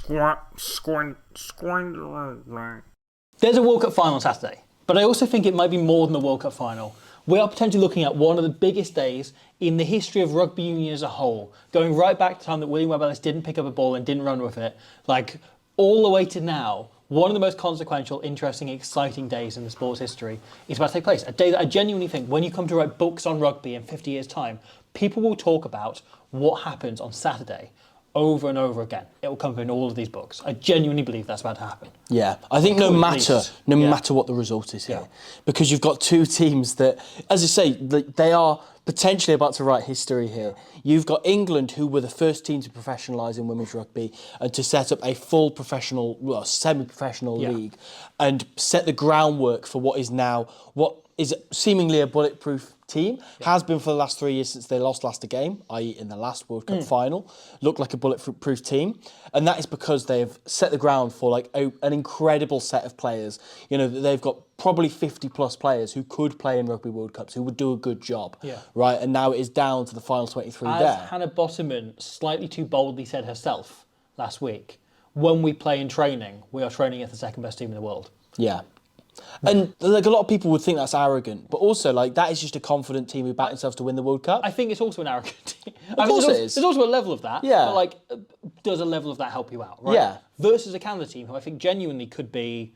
There's a World Cup final on Saturday, but I also think it might be more than the World Cup final. We are potentially looking at one of the biggest days in the history of rugby union as a whole, going right back to the time that William Webb Ellis didn't pick up a ball and didn't run with it, like all the way to now. One of the most consequential, interesting, exciting days in the sport's history is about to take place. A day that I genuinely think, when you come to write books on rugby in 50 years' time, people will talk about what happens on Saturday over and over again. It will come up in all of these books. I genuinely believe that's about to happen. Yeah, I think no matter what the result is here, because you've got two teams that, as I say, they are potentially about to write history here. You've got England, who were the first team to professionalise in women's rugby and to set up a full professional, well, semi-professional league and set the groundwork for what is seemingly a bulletproof team, has been for the last 3 years since they lost last a game, i.e. in the last World Cup final, looked like a bulletproof team. And that is because they've set the ground for like an incredible set of players. You know, they've got probably 50 plus players who could play in Rugby World Cups, who would do a good job, right? And now it is down to the final 23 there. As Hannah Botterman slightly too boldly said herself last week, when we play in training, we are training as the second best team in the world. Yeah. And like a lot of people would think that's arrogant, but also like that is just a confident team who back themselves to win the World Cup. I think it's also an arrogant team. Of course it is. There's also a level of that. Yeah. But like, does a level of that help you out, right? Yeah. Versus a Canada team who I think genuinely could be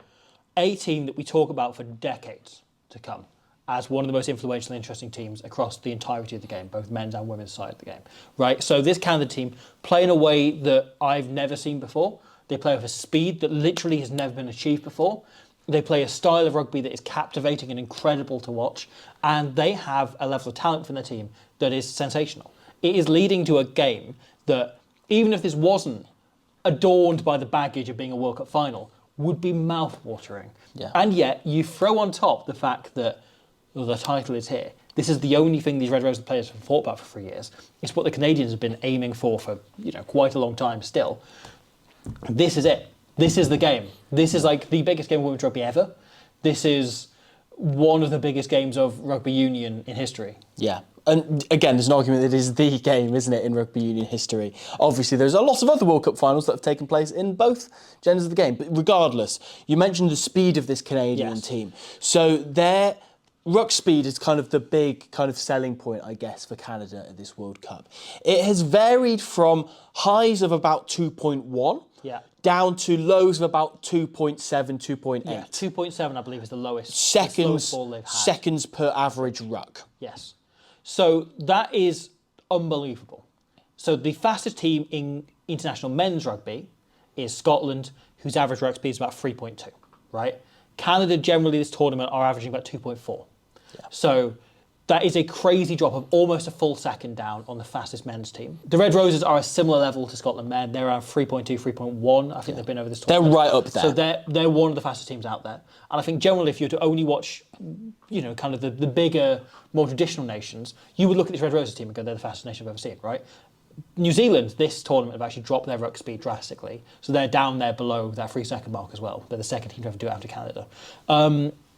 a team that we talk about for decades to come as one of the most influential and interesting teams across the entirety of the game, both men's and women's side of the game, right? So this Canada team play in a way that I've never seen before. They play with a speed that literally has never been achieved before. They play a style of rugby that is captivating and incredible to watch, and they have a level of talent from their team that is sensational. It is leading to a game that, even if this wasn't adorned by the baggage of being a World Cup final, would be mouth-watering. Yeah. And yet, you throw on top the fact that the title is here. This is the only thing these Red Roses players have fought about for 3 years. It's what the Canadians have been aiming for quite a long time still. This is it. This is the game. This is like the biggest game of women's rugby ever. This is one of the biggest games of rugby union in history. Yeah. And again, there's an argument that it is the game, isn't it, in rugby union history. Obviously, there's a lot of other World Cup finals that have taken place in both genders of the game. But regardless, you mentioned the speed of this Canadian team. So their ruck speed is kind of the big kind of selling point, I guess, for Canada at this World Cup. It has varied from highs of about 2.1 down to lows of about 2.7, 2.8. Yeah, 2.7, I believe, is the lowest. Seconds, ball they've had. seconds per average ruck. Yes. So that is unbelievable. So the fastest team in international men's rugby is Scotland, whose average ruck speed is about 3.2, right? Canada, generally, this tournament, are averaging about 2.4. Yeah. So that is a crazy drop of almost a full second down on the fastest men's team. The Red Roses are a similar level to Scotland men. They're around 3.2, 3.1. I think they've been over this tournament. They're right up there. So they're one of the fastest teams out there. And I think generally, if you were to only watch, kind of the bigger, more traditional nations, you would look at this Red Roses team and go, they're the fastest nation I've ever seen, right? New Zealand, this tournament, have actually dropped their ruck speed drastically. So they're down there below that 3 second mark as well. They're the second team to ever do it after Canada.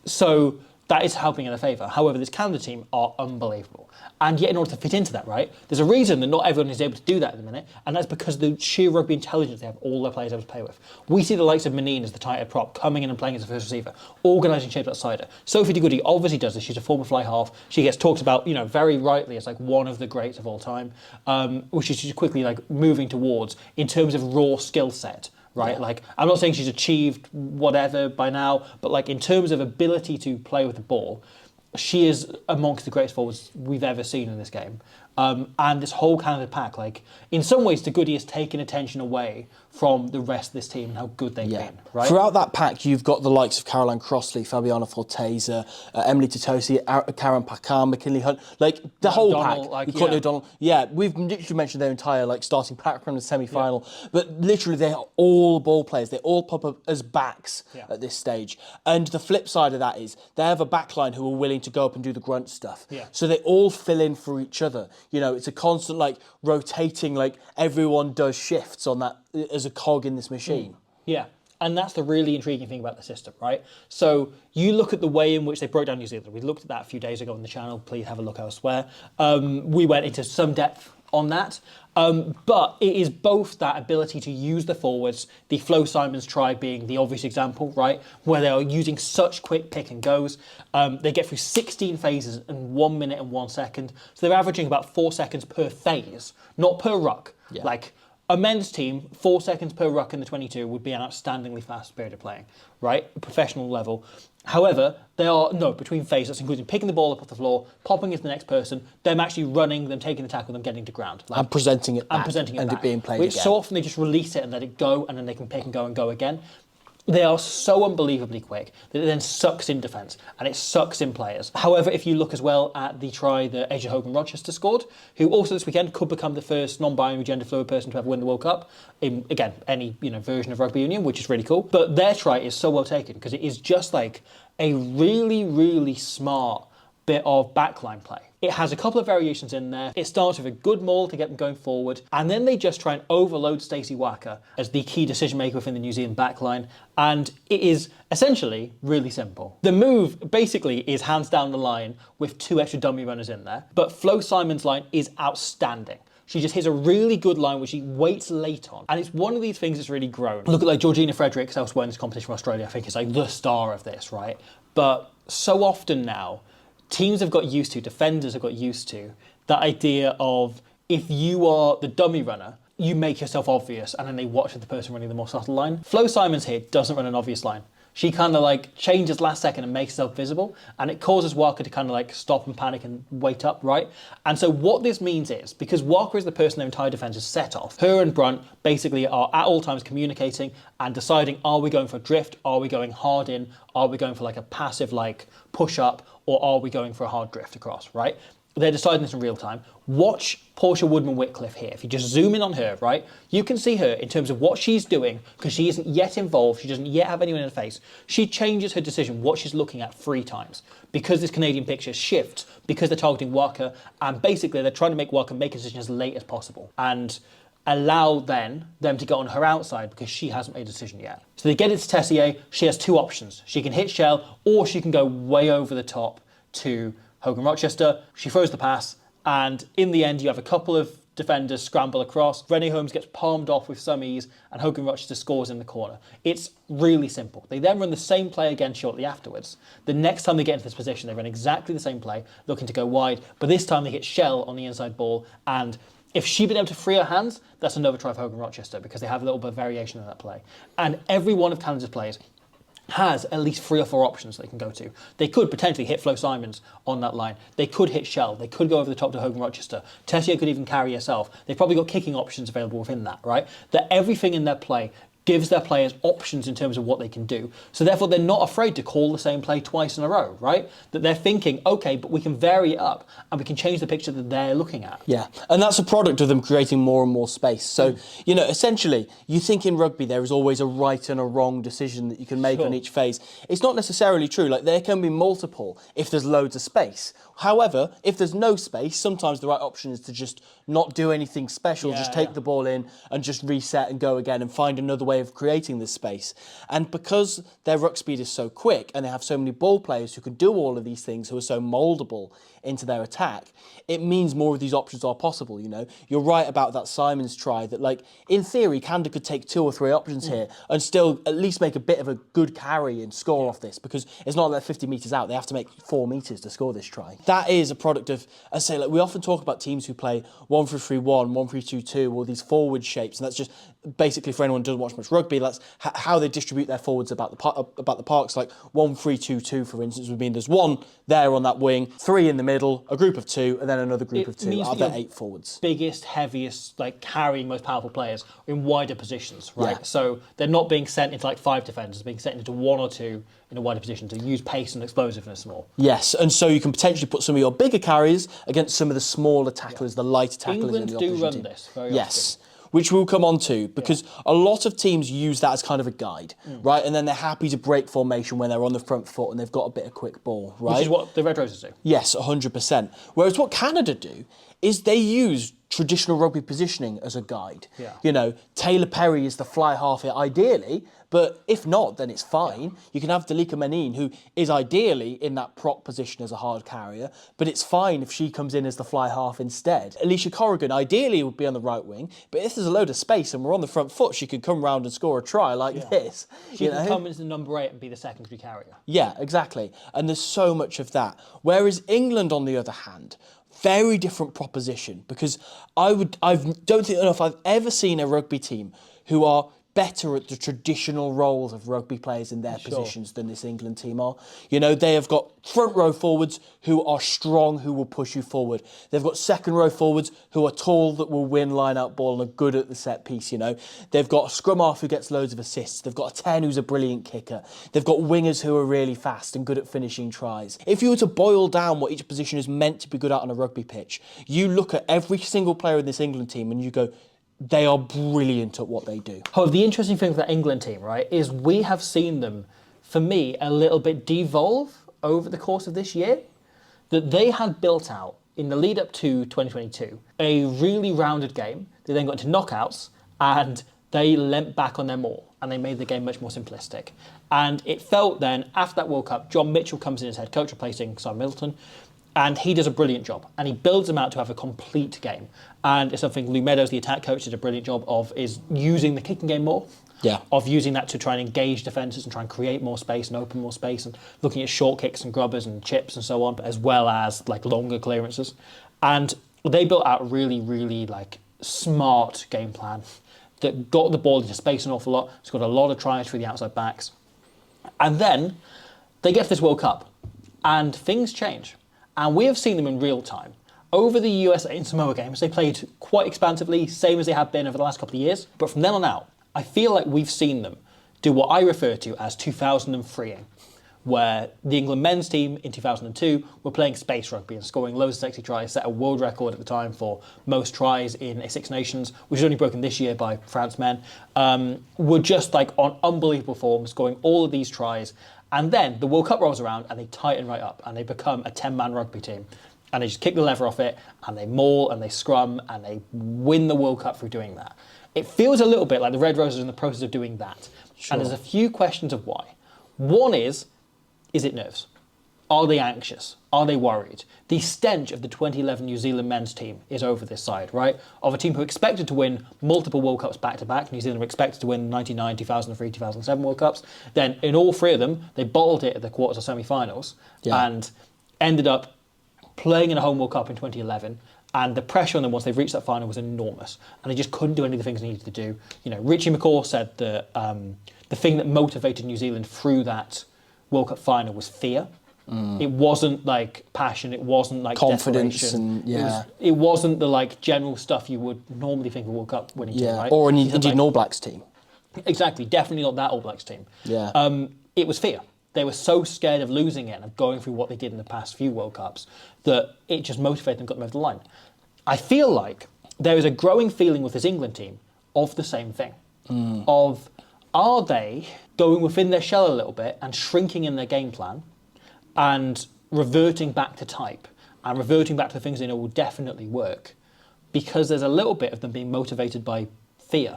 So that is helping in their favour. However, this Canada team are unbelievable. And yet, in order to fit into that, right, there's a reason that not everyone is able to do that at the minute, and that's because the sheer rugby intelligence they have all their players able to play with. We see the likes of Menine as the tight head prop, coming in and playing as a first receiver, organising shapes outside her. Sophie de Goody obviously does this. She's a former fly half. She gets talked about, very rightly as like one of the greats of all time, which she's quickly like moving towards in terms of raw skill set. Right, like I'm not saying she's achieved whatever by now, but like in terms of ability to play with the ball, she is amongst the greatest forwards we've ever seen in this game. And this whole Canada pack, like in some ways, De Goody has taken attention away from the rest of this team and how good they've been. Right? Throughout that pack, you've got the likes of Caroline Crossley, Fabiana Forteza, Emily Totosi, Karen Pacan, McKinley Hunt, like the whole pack. Courtney O'Donnell. Yeah, we've literally mentioned their entire like starting pack from the semi-final, but literally they are all ball players. They all pop up as backs at this stage. And the flip side of that is they have a backline who are willing to go up and do the grunt stuff. Yeah. So they all fill in for each other. It's a constant like rotating, like everyone does shifts on that as a cog in this machine. Yeah. And that's the really intriguing thing about the system, right? So you look at the way in which they broke down New Zealand. We looked at that a few days ago on the channel. Please have a look elsewhere. We went into some depth on that. But it is both that ability to use the forwards, the Flo Simons try being the obvious example, right? Where they are using such quick pick and goes. They get through 16 phases in 1 minute and 1 second. So they're averaging about 4 seconds per phase, not per ruck. Yeah. Like a men's team, 4 seconds per ruck in the 22 would be an outstandingly fast period of playing, right? Professional level. However, they are, between phases, including picking the ball up off the floor, popping it to the next person, them actually running, them taking the tackle, them getting to ground. And presenting it back. And it being played which again. so often they just release it and let it go, and then they can pick and go again. They are so unbelievably quick that it then sucks in defence and it sucks in players. However, if you look as well at the try that Asia Hogan-Rochester scored, who also this weekend could become the first non-binary gender fluid person to ever win the World Cup in, again, any version of rugby union, which is really cool. But their try is so well taken because it is just like a really, really smart bit of backline play. It has a couple of variations in there. It starts with a good maul to get them going forward, and then they just try and overload Stacey Walker as the key decision maker within the New Zealand backline, and it is essentially really simple. The move basically is hands down the line with 2 extra dummy runners in there, but Flo Simon's line is outstanding. She just hits a really good line which she waits late on. And it's one of these things that's really grown. Look at like Georgina Fredericks elsewhere in this competition from Australia, I think is like the star of this, right? But so often now, teams have got used to, defenders have got used to, that idea of if you are the dummy runner, you make yourself obvious and then they watch the person running the more subtle line. Flo Simons here doesn't run an obvious line. She kind of like changes last second and makes herself visible, and it causes Walker to kind of like stop and panic and wait up, right? And so what this means is, because Walker is the person their entire defence is set off, her and Brunt basically are at all times communicating and deciding, are we going for a drift? Are we going hard in? Are we going for like a passive like push up? Or are we going for a hard drift across, right? They're deciding this in real time. Watch Portia Woodman-Whitcliffe here. If you just zoom in on her, right, you can see her in terms of what she's doing, because she isn't yet involved, she doesn't yet have anyone in her face. She changes her decision, what she's looking at 3 times. Because this Canadian picture shifts, because they're targeting Walker, and basically they're trying to make Walker make a decision as late as possible. And allow then them to get on her outside because she hasn't made a decision yet. So they get it to Tessier. She has 2 options. She can hit Shell, or she can go way over the top to Hogan-Rochester. She throws the pass, and in the end you have a couple of defenders scramble across. Renee Holmes gets palmed off with some ease, and Hogan-Rochester scores in the corner. It's really simple. They then run the same play again shortly afterwards. The next time they get into this position, they run exactly the same play, looking to go wide, but this time they hit Shell on the inside ball, and if she'd been able to free her hands, that's another try for Hogan-Rochester because they have a little bit of variation in that play. And every one of Canada's players has at least 3 or 4 options they can go to. They could potentially hit Flo Simons on that line. They could hit Shell. They could go over the top to Hogan-Rochester. Tessier could even carry herself. They've probably got kicking options available within that, right? That everything in their play gives their players options in terms of what they can do. So therefore, they're not afraid to call the same play twice in a row, right? That they're thinking, okay, but we can vary it up and we can change the picture that they're looking at. Yeah, and that's a product of them creating more and more space. So, essentially, you think in rugby there is always a right and a wrong decision that you can make on each phase. It's not necessarily true. Like, there can be multiple if there's loads of space. However, if there's no space, sometimes the right option is to just not do anything special, just take the ball in and just reset and go again and find another way of creating this space. And because their ruck speed is so quick and they have so many ball players who can do all of these things, who are so mouldable into their attack, it means more of these options are possible, You're right about that Simons try, that like in theory Canada could take 2 or 3 options here and still at least make a bit of a good carry and score off this, because it's not like 50 metres out, they have to make 4 metres to score this try. That is a product of, I say, like we often talk about teams who play 1-3-1, 1-3-2-2, all these forward shapes, and that's just basically, for anyone who doesn't watch much rugby, that's how they distribute their forwards about the parks. Like 1-3-2-2, for instance, would mean there's 1 there on that wing, 3 in the middle, a group of 2, and then another group of 2. Are there 8 forwards? Biggest, heaviest, like carrying most powerful players in wider positions, right? Yeah. So they're not being sent into like 5 defenders, they're being sent into 1 or 2 in a wider position to use pace and explosiveness more. Yes, and so you can potentially put some of your bigger carriers against some of the smaller tacklers, the lighter tacklers in the opposition England do team. run this very Yes. Which we'll come on to, because a lot of teams use that as kind of a guide, right? And then they're happy to break formation when they're on the front foot and they've got a bit of quick ball, right? Which is what the Red Roses do. Yes, 100%. Whereas what Canada do is they use traditional rugby positioning as a guide. Yeah. You know, Taylor Perry is the fly half here ideally, but if not, then it's fine. Yeah. You can have Dalika Menin, who is ideally in that prop position as a hard carrier, but it's fine if she comes in as the fly half instead. Alicia Corrigan ideally would be on the right wing, but if there's a load of space and we're on the front foot, she could come round and score a try like this. She can come as the number 8 and be the secondary carrier. Yeah, exactly. And there's so much of that. Whereas England, on the other hand, very different proposition, because I don't think enough I've ever seen a rugby team who are better at the traditional roles of rugby players in their positions than this England team are. You know, they have got front row forwards who are strong, who will push you forward. They've got second row forwards who are tall, that will win line-out ball and are good at the set piece, you know. They've got a scrum half who gets loads of assists. They've got a 10 who's a brilliant kicker. They've got wingers who are really fast and good at finishing tries. If you were to boil down what each position is meant to be good at on a rugby pitch, you look at every single player in this England team and you go, they are brilliant at what they do. Oh, the interesting thing with that England team, right, is we have seen them, for me, a little bit devolve over the course of this year. That they had built out, in the lead up to 2022, a really rounded game. They then got into knockouts and they leant back on their maul and they made the game much more simplistic. And it felt then, after that World Cup, John Mitchell comes in as head coach, replacing Simon Middleton. And he does a brilliant job, and he builds them out to have a complete game. And it's something Lou Meadows, the attack coach, did a brilliant job of, is using the kicking game more. Yeah. Of using that to try and engage defences and try and create more space and open more space, and looking at short kicks and grubbers and chips and so on, as well as like longer clearances. And they built out a really, really like smart game plan that got the ball into space an awful lot. It's got a lot of tries through the outside backs. And then they get to this World Cup, and things change. And we have seen them in real time. Over the USA and Samoa games, they played quite expansively, same as they have been over the last couple of years. But from then on out, I feel like we've seen them do what I refer to as 2003ing, where the England men's team in 2002 were playing space rugby and scoring loads of sexy tries, set a world record at the time for most tries in a Six Nations, which was only broken this year by France men, were just like on unbelievable form, scoring all of these tries. And then the World Cup rolls around and they tighten right up and they become a 10-man rugby team. And they just kick the lever off it and they maul and they scrum and they win the World Cup through doing that. It feels a little bit like the Red Roses are in the process of doing that. Sure. And there's a few questions of why. One is it nerves? Are they anxious? Are they worried? The stench of the 2011 New Zealand men's team is over this side, right? Of a team who expected to win multiple World Cups back-to-back. New Zealand were expected to win 99, 2003, 2007 World Cups. Then in all three of them, they bottled it at the quarters or semi-finals and ended up playing in a home World Cup in 2011. And the pressure on them once they've reached that final was enormous. And they just couldn't do any of the things they needed to do. You know, Richie McCaw said that the thing that motivated New Zealand through that World Cup final was fear. It wasn't like passion, it wasn't like confidence, and it wasn't the like general stuff you would normally think of a World Cup winning team, right? Or an Indian All Blacks team. Exactly, definitely not that All Blacks team. Yeah. It was fear. They were so scared of losing it and of going through what they did in the past few World Cups that it just motivated them, got them over the line. I feel like there is a growing feeling with this England team of the same thing. Of, are they going within their shell a little bit and shrinking in their game plan and reverting back to type and reverting back to the things they know will definitely work because there's a little bit of them being motivated by fear?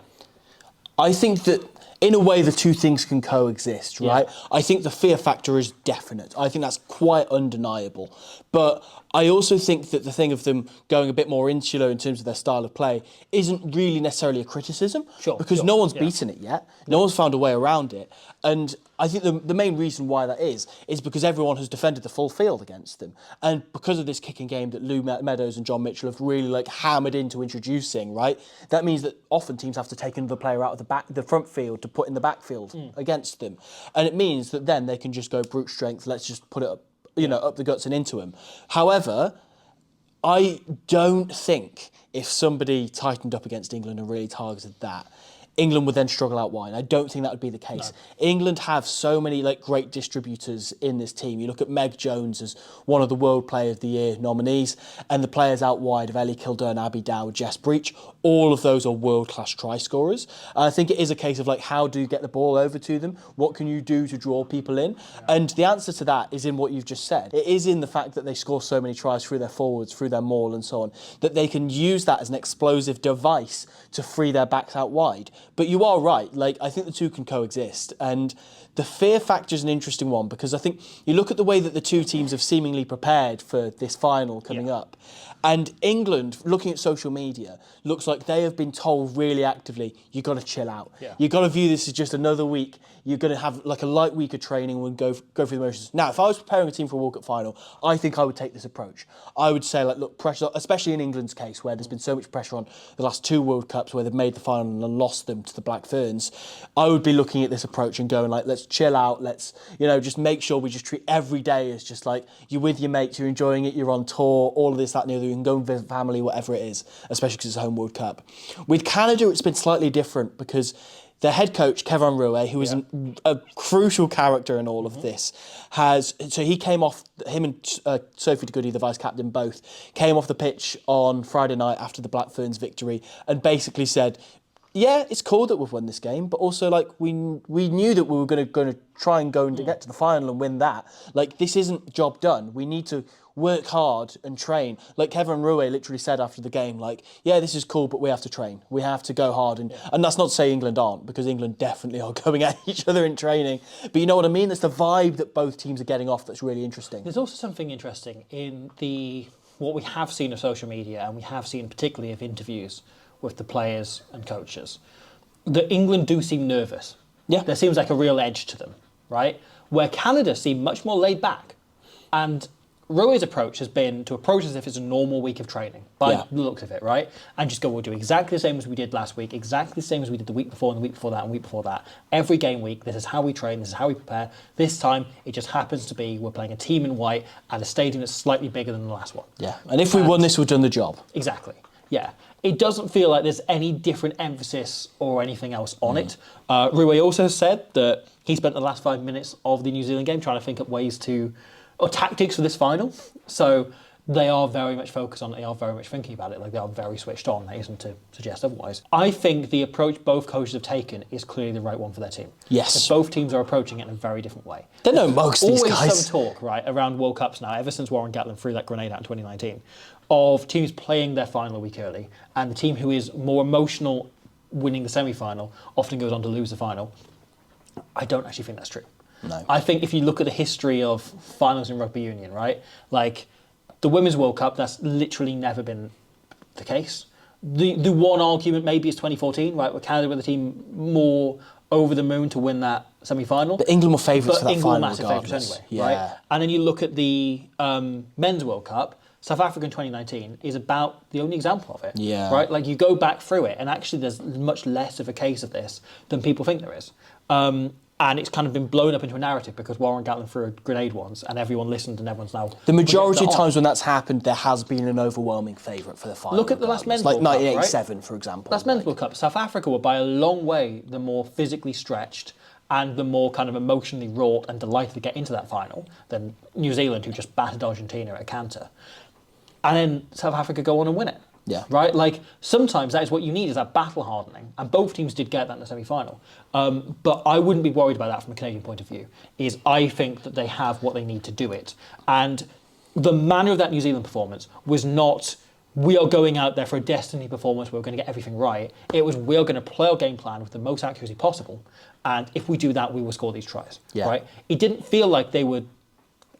I think that in a way the two things can coexist, right? Yeah. I think the fear factor is definite. I think that's quite undeniable. But I also think that the thing of them going a bit more insular in terms of their style of play isn't really necessarily a criticism. Because no one's beaten it yet. No one's found a way around it. And I think the main reason why that is because everyone has defended the full field against them. And because of this kicking game that Lou Meadows and John Mitchell have really like hammered into introducing, right? That means that often teams have to take another player out of the front field to put in the backfield against them. And it means that then they can just go brute strength, let's just put it up, up the guts and into him. However, I don't think if somebody tightened up against England and really targeted that, England would then struggle out wide. I don't think that would be the case. No. England have so many great distributors in this team. You look at Meg Jones as one of the World Player of the Year nominees, and the players out wide of Ellie Kildern, Abby Dow, Jess Breach, all of those are world-class try scorers. I think it is a case of how do you get the ball over to them? What can you do to draw people in? Yeah. And the answer to that is in what you've just said. It is in the fact that they score so many tries through their forwards, through their maul and so on, that they can use that as an explosive device to free their backs out wide. But you are right, I think the two can coexist. And the fear factor is an interesting one, because I think you look at the way that the two teams have seemingly prepared for this final coming up. And England, looking at social media, looks like they have been told really actively, you've got to chill out. Yeah. You've got to view this as just another week. You're going to have a light week of training and go through the motions. Now, if I was preparing a team for a World Cup final, I think I would take this approach. I would say, look, pressure, especially in England's case, where there's been so much pressure on the last two World Cups where they've made the final and lost them to the Black Ferns. I would be looking at this approach and going, let's chill out. Let's, just make sure we just treat every day as just you're with your mates, you're enjoying it, you're on tour, all of this, that, and the other. You can go and visit family, whatever it is, especially because it's a home World Cup. With Canada, it's been slightly different because their head coach, Kevin Rouet, who is a crucial character in all of this, he came off, him and Sophie de Goody, the vice-captain, both came off the pitch on Friday night after the Black Ferns victory and basically said, yeah, it's cool that we've won this game, but also we knew that we were going to try and go and get to the final and win that. This isn't job done. We need to work hard and train. Kevin Rouet literally said after the game, yeah, this is cool, but we have to train. We have to go hard. And that's not to say England aren't, because England definitely are going at each other in training. But you know what I mean? There's the vibe that both teams are getting off that's really interesting. There's also something interesting in what we have seen of social media, and we have seen particularly of interviews with the players and coaches, that England do seem nervous. Yeah. There seems like a real edge to them, right? Where Canada seem much more laid back. And Rouet's approach has been to approach as if it's a normal week of training, by the looks of it, right? And just go, we'll do exactly the same as we did last week, exactly the same as we did the week before and the week before that and the week before that. Every game week, this is how we train, this is how we prepare. This time, it just happens to be we're playing a team in white at a stadium that's slightly bigger than the last one. Yeah, and if we won this, we've done the job. Exactly, yeah. It doesn't feel like there's any different emphasis or anything else on it. Rouet also said that he spent the last 5 minutes of the New Zealand game trying to think up ways or tactics for this final. So they are very much focused on it. They are very much thinking about it. They are very switched on. That isn't to suggest otherwise. I think the approach both coaches have taken is clearly the right one for their team. Yes. If both teams are approaching it in a very different way. They know most of these guys. Always some talk, right, around World Cups now, ever since Warren Gatland threw that grenade out in 2019, of teams playing their final a week early, and the team who is more emotional winning the semi-final often goes on to lose the final. I don't actually think that's true. No. I think if you look at the history of finals in rugby union, right, the Women's World Cup, that's literally never been the case. The one argument maybe is 2014, right, where Canada were the team more over the moon to win that semi-final. But England were favourites for that England final were massive favourites anyway, yeah. Right? And then you look at the Men's World Cup, South Africa in 2019 is about the only example of it. Yeah. Right? You go back through it, and actually there's much less of a case of this than people think there is. And it's kind of been blown up into a narrative because Warren Gatland threw a grenade once and everyone listened and everyone's now... The majority of times when that's happened, there has been an overwhelming favourite for the final. Look at the last Men's World Cup, 1987, for example. Last Men's World Cup, South Africa were by a long way the more physically stretched and the more kind of emotionally wrought and delighted to get into that final than New Zealand, who just battered Argentina at a canter. And then South Africa go on and win it. Yeah. Right? Sometimes that is what you need, is that battle hardening. And both teams did get that in the semi-final. But I wouldn't be worried about that from a Canadian point of view, is I think that they have what they need to do it. And the manner of that New Zealand performance was not, we are going out there for a destiny performance, we're going to get everything right. It was, we are going to play our game plan with the most accuracy possible. And if we do that, we will score these tries. Yeah. Right? It didn't feel like they were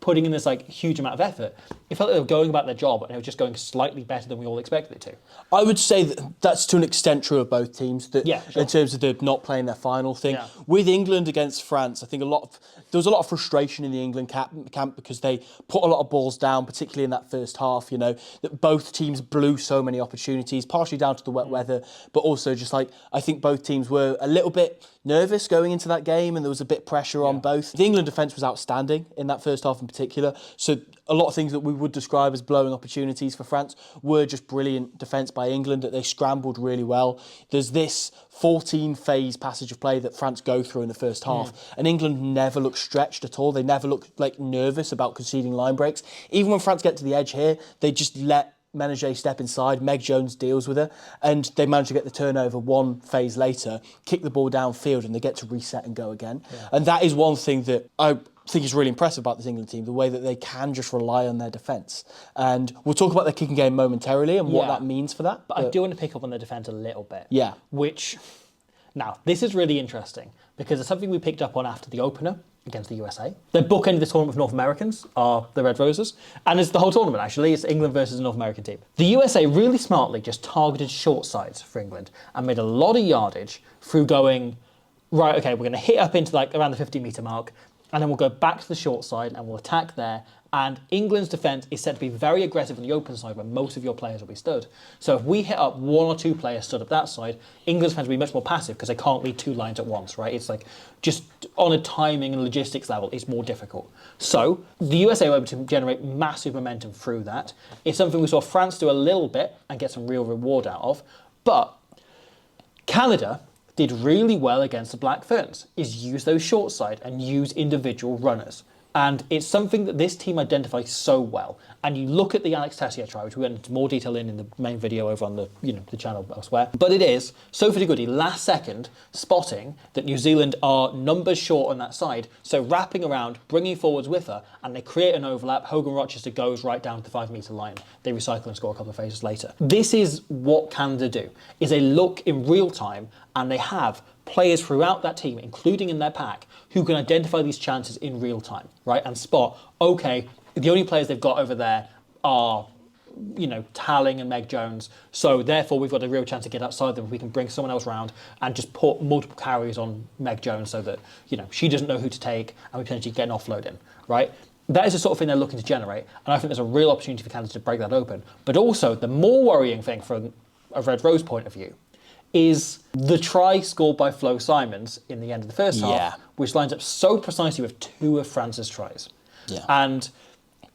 putting in this huge amount of effort. It felt like they were going about their job and it was just going slightly better than we all expected it to. I would say that's to an extent true of both teams, that sure. In terms of the not playing their final thing. Yeah. With England against France, I think there was a lot of frustration in the England camp because they put a lot of balls down, particularly in that first half, that both teams blew so many opportunities, partially down to the wet weather, but also just I think both teams were a little bit nervous going into that game and there was a bit of pressure on both. The England defence was outstanding in that first half in particular. So a lot of things that we would describe as blowing opportunities for France were just brilliant defence by England, that they scrambled really well. There's this 14-phase passage of play that France go through in the first half, and England never look stretched at all. They never look like nervous about conceding line breaks. Even when France get to the edge here, they just let Menage step inside, Meg Jones deals with her, and they manage to get the turnover one phase later, kick the ball downfield, and they get to reset and go again. Yeah. And that is one thing that I think is really impressive about this England team, the way that they can just rely on their defence. And we'll talk about their kicking game momentarily and what that means for that. But I do want to pick up on their defence a little bit. Yeah. Now, this is really interesting because it's something we picked up on after the opener against the USA. The bookend of this tournament with North Americans are the Red Roses. And it's the whole tournament, actually. It's England versus a North American team. The USA really smartly just targeted short sides for England and made a lot of yardage through going, right, okay, we're going to hit up into like around the 50-metre mark, and then we'll go back to the short side and we'll attack there. And England's defence is said to be very aggressive on the open side where most of your players will be stood. So if we hit up one or two players stood up that side, England's defence will be much more passive because they can't lead two lines at once, right? It's like just on a timing and logistics level, it's more difficult. So the USA were able to generate massive momentum through that. It's something we saw France do a little bit and get some real reward out of. But Canada did really well against the Black Ferns, is use those short side and use individual runners. And it's something that this team identifies so well. And you look at the Alex Tessier try, which we went into more detail in the main video over on the the channel elsewhere. But it is Sophie Goody last second spotting that New Zealand are numbers short on that side. So wrapping around, bringing forwards with her, and they create an overlap. Hogan Rochester goes right down to the 5-metre line. They recycle and score a couple of phases later. This is what Canada do, is they look in real time and they have players throughout that team, including in their pack, who can identify these chances in real time, right? And spot, okay, the only players they've got over there are, Talling and Meg Jones. So therefore, we've got a real chance to get outside them. We can bring someone else round and just put multiple carries on Meg Jones so that, she doesn't know who to take and we potentially get an offload in, right? That is the sort of thing they're looking to generate. And I think there's a real opportunity for Canada to break that open. But also, the more worrying thing from a Red Rose point of view is the try scored by Flo Simons in the end of the first half, which lines up so precisely with two of France's tries. Yeah. And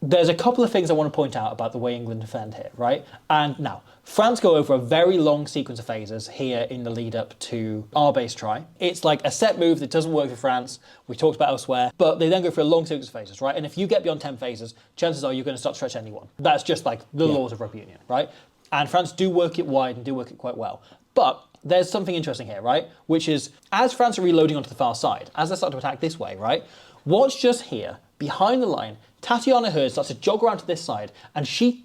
there's a couple of things I want to point out about the way England defend here, right? And now, France go over a very long sequence of phases here in the lead up to our base try. It's like a set move that doesn't work for France, we talked about elsewhere, but they then go for a long sequence of phases, right? And if you get beyond 10 phases, chances are you're going to start to stretch anyone. That's just like the laws of rugby union, right? And France do work it wide and do work it quite well. But there's something interesting here, right? Which is, as France are reloading onto the far side, as they start to attack this way, right? Watch just here, behind the line, Tatiana Hurd starts to jog around to this side, and she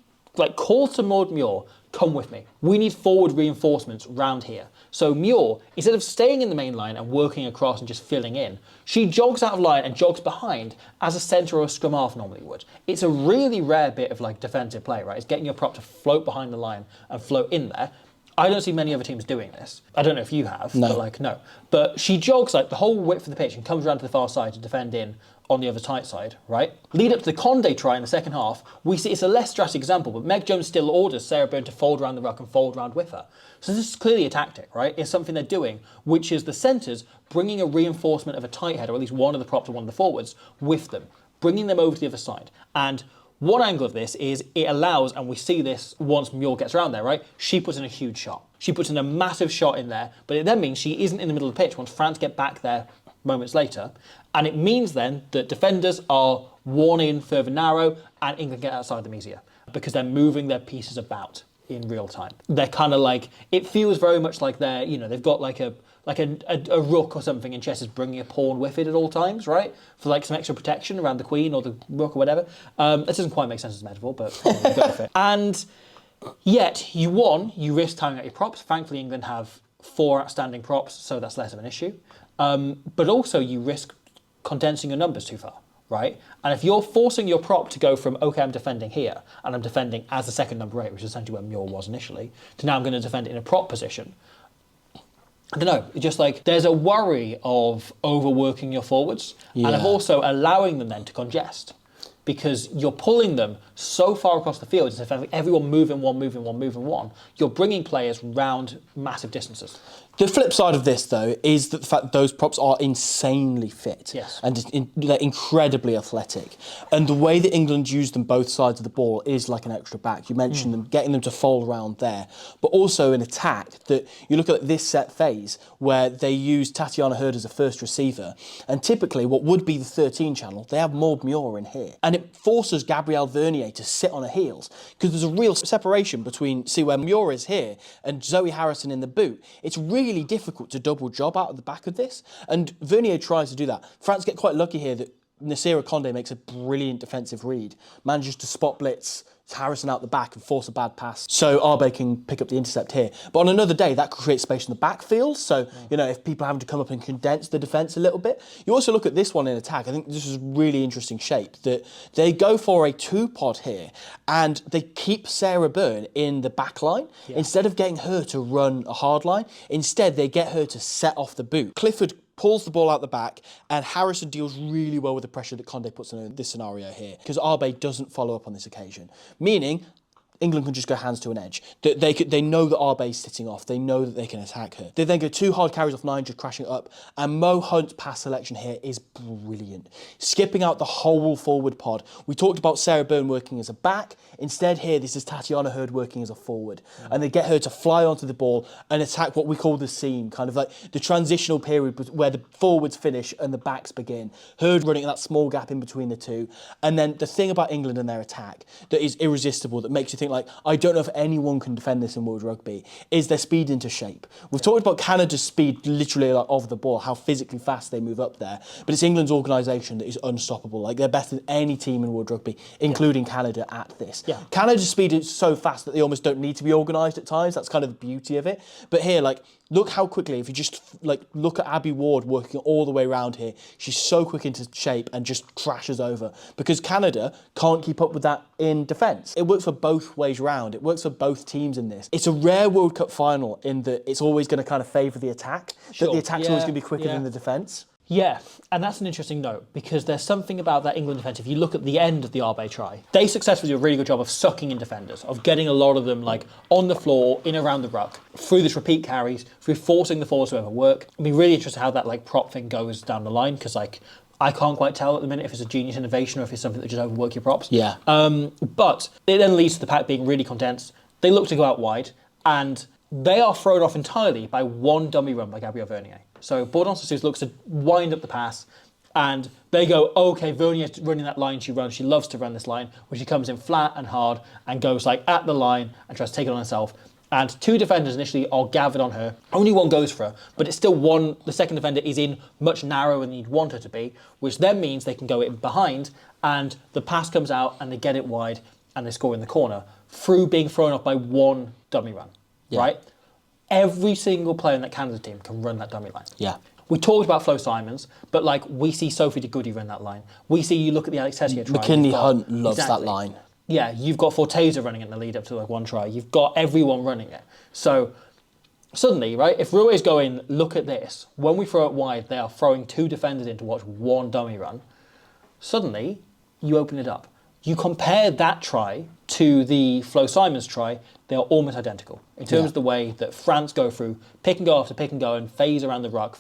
calls to Maud Muir, come with me. We need forward reinforcements round here. So Muir, instead of staying in the main line and working across and just filling in, she jogs out of line and jogs behind as a centre or a scrum half normally would. It's a really rare bit of defensive play, right? It's getting your prop to float behind the line and float in there. I don't see many other teams doing this. I don't know if you have, but no. But she jogs the whole width of the pitch and comes around to the far side to defend in on the other tight side, right? Lead up to the Condé try in the second half, we see it's a less drastic example, but Meg Jones still orders Sarah Byrne to fold around the ruck and fold round with her. So this is clearly a tactic, right? It's something they're doing, which is the centres bringing a reinforcement of a tight head, or at least one of the props or one of the forwards, with them, bringing them over to the other side. And one angle of this is it allows, and we see this once Muir gets around there, right? She puts in a huge shot. She puts in a massive shot in there, but it then means she isn't in the middle of the pitch once France get back there moments later. And it means then that defenders are worn in further narrow and England get outside them easier because they're moving their pieces about in real time. They're kind of it feels very much like they're, they've got a rook or something in chess is bringing a pawn with it at all times, right? For some extra protection around the queen or the rook or whatever. That doesn't quite make sense as a metaphor, but go with it. And yet, you risk tiring out your props. Thankfully, England have 4 outstanding props, so that's less of an issue. But also, you risk condensing your numbers too far, right? And if you're forcing your prop to go from, okay, I'm defending here, and I'm defending as the second number 8, which is essentially where Muir was initially, to now I'm going to defend it in a prop position, I don't know, just there's a worry of overworking your forwards and of also allowing them then to congest because you're pulling them so far across the field, instead of everyone moving one, you're bringing players round massive distances. The flip side of this, though, is that the fact that those props are insanely fit. Yes. And they're incredibly athletic. And the way that England use them both sides of the ball is like an extra back. You mentioned them, getting them to fold around there. But also in attack, that you look at this set phase where they use Tatiana Hurd as a first receiver. And typically, what would be the 13 channel, they have Maud Muir in here. And it forces Gabrielle Vernier to sit on her heels because there's a real separation between, see where Muir is here and Zoe Harrison in the boot. It's really difficult to double job out of the back of this, and Vernier tries to do that. France get quite lucky here that Nasira Condé makes a brilliant defensive read, manages to spot blitz Harrison out the back and force a bad pass, so Arbe can pick up the intercept here. But on another day, that could create space in the backfield, so you know, if people are having to come up and condense the defence a little bit. You also look at this one in attack. I think this is a really interesting shape, that they go for a two-pod here, and they keep Sarah Byrne in the back line. Instead of getting her to run a hard line, instead they get her to set off the boot. Clifford pulls the ball out the back, and Harrison deals really well with the pressure that Condé puts in this scenario here, because Arbe doesn't follow up on this occasion. Meaning, England can just go hands to an edge. They know that Arbe's sitting off. They know that they can attack her. They then go 2 hard carries off 9, just crashing up. And Mo Hunt's pass selection here is brilliant. Skipping out the whole forward pod. We talked about Sarah Byrne working as a back. Instead here, this is Tatiana Hurd working as a forward. And they get her to fly onto the ball and attack what we call the seam, kind of like the transitional period where the forwards finish and the backs begin. Hurd running in that small gap in between the two. And then the thing about England and their attack that is irresistible, that makes you think like, I don't know if anyone can defend this in World Rugby, is their speed into shape. We've talked about Canada's speed literally like of the ball, how physically fast they move up there, but it's England's organisation that is unstoppable. Like, they're better than any team in World Rugby, including Canada at this. Canada's speed is so fast that they almost don't need to be organised at times. That's kind of the beauty of it. But here, like, look how quickly, if you just like look at Abby Ward working all the way around here, she's so quick into shape and just crashes over, because Canada can't keep up with that in defence. It works for both ways round. It works for both teams in this. It's a rare World Cup final in that it's always going to kind of favour the attack, that the attack's always going to be quicker than the defence. Yeah, and that's an interesting note, because there's something about that England defence. If you look at the end of the Arbe try, they successfully do a really good job of sucking in defenders, of getting a lot of them like on the floor, in around the ruck, through this repeat carries, through forcing the forwards to overwork. I'd be really interested how that like prop thing goes down the line, because like I can't quite tell at the minute if it's a genius innovation or if it's something that just overwork your props. Yeah. But it then leads to the pack being really condensed. They look to go out wide, and they are thrown off entirely by one dummy run by Gabrielle Vernier. So Bourdon Sassouz looks to wind up the pass, and they go, okay, Vernier's running that line she runs. She loves to run this line, where she comes in flat and hard and goes like at the line and tries to take it on herself. And 2 defenders initially are gathered on her. Only one goes for her, but it's still one. The second defender is in much narrower than you'd want her to be, which then means they can go in behind, and the pass comes out and they get it wide and they score in the corner through being thrown off by one dummy run, right? Every single player in that Canada team can run that dummy line. Yeah. We talked about Flo Simons, but like we see Sophie de Goody run that line. We see, you look at the Alex Tessier try. McKinley Hunt loves that line. Yeah, you've got Forteza running it in the lead up to like one try. You've got everyone running it. So suddenly, right, if Rouet's going, look at this, when we throw it wide, they are throwing 2 defenders in to watch one dummy run. Suddenly, you open it up. You compare that try to the Flo Simons try, they are almost identical in terms of the way that France go through pick and go after pick and go and phase around the ruck,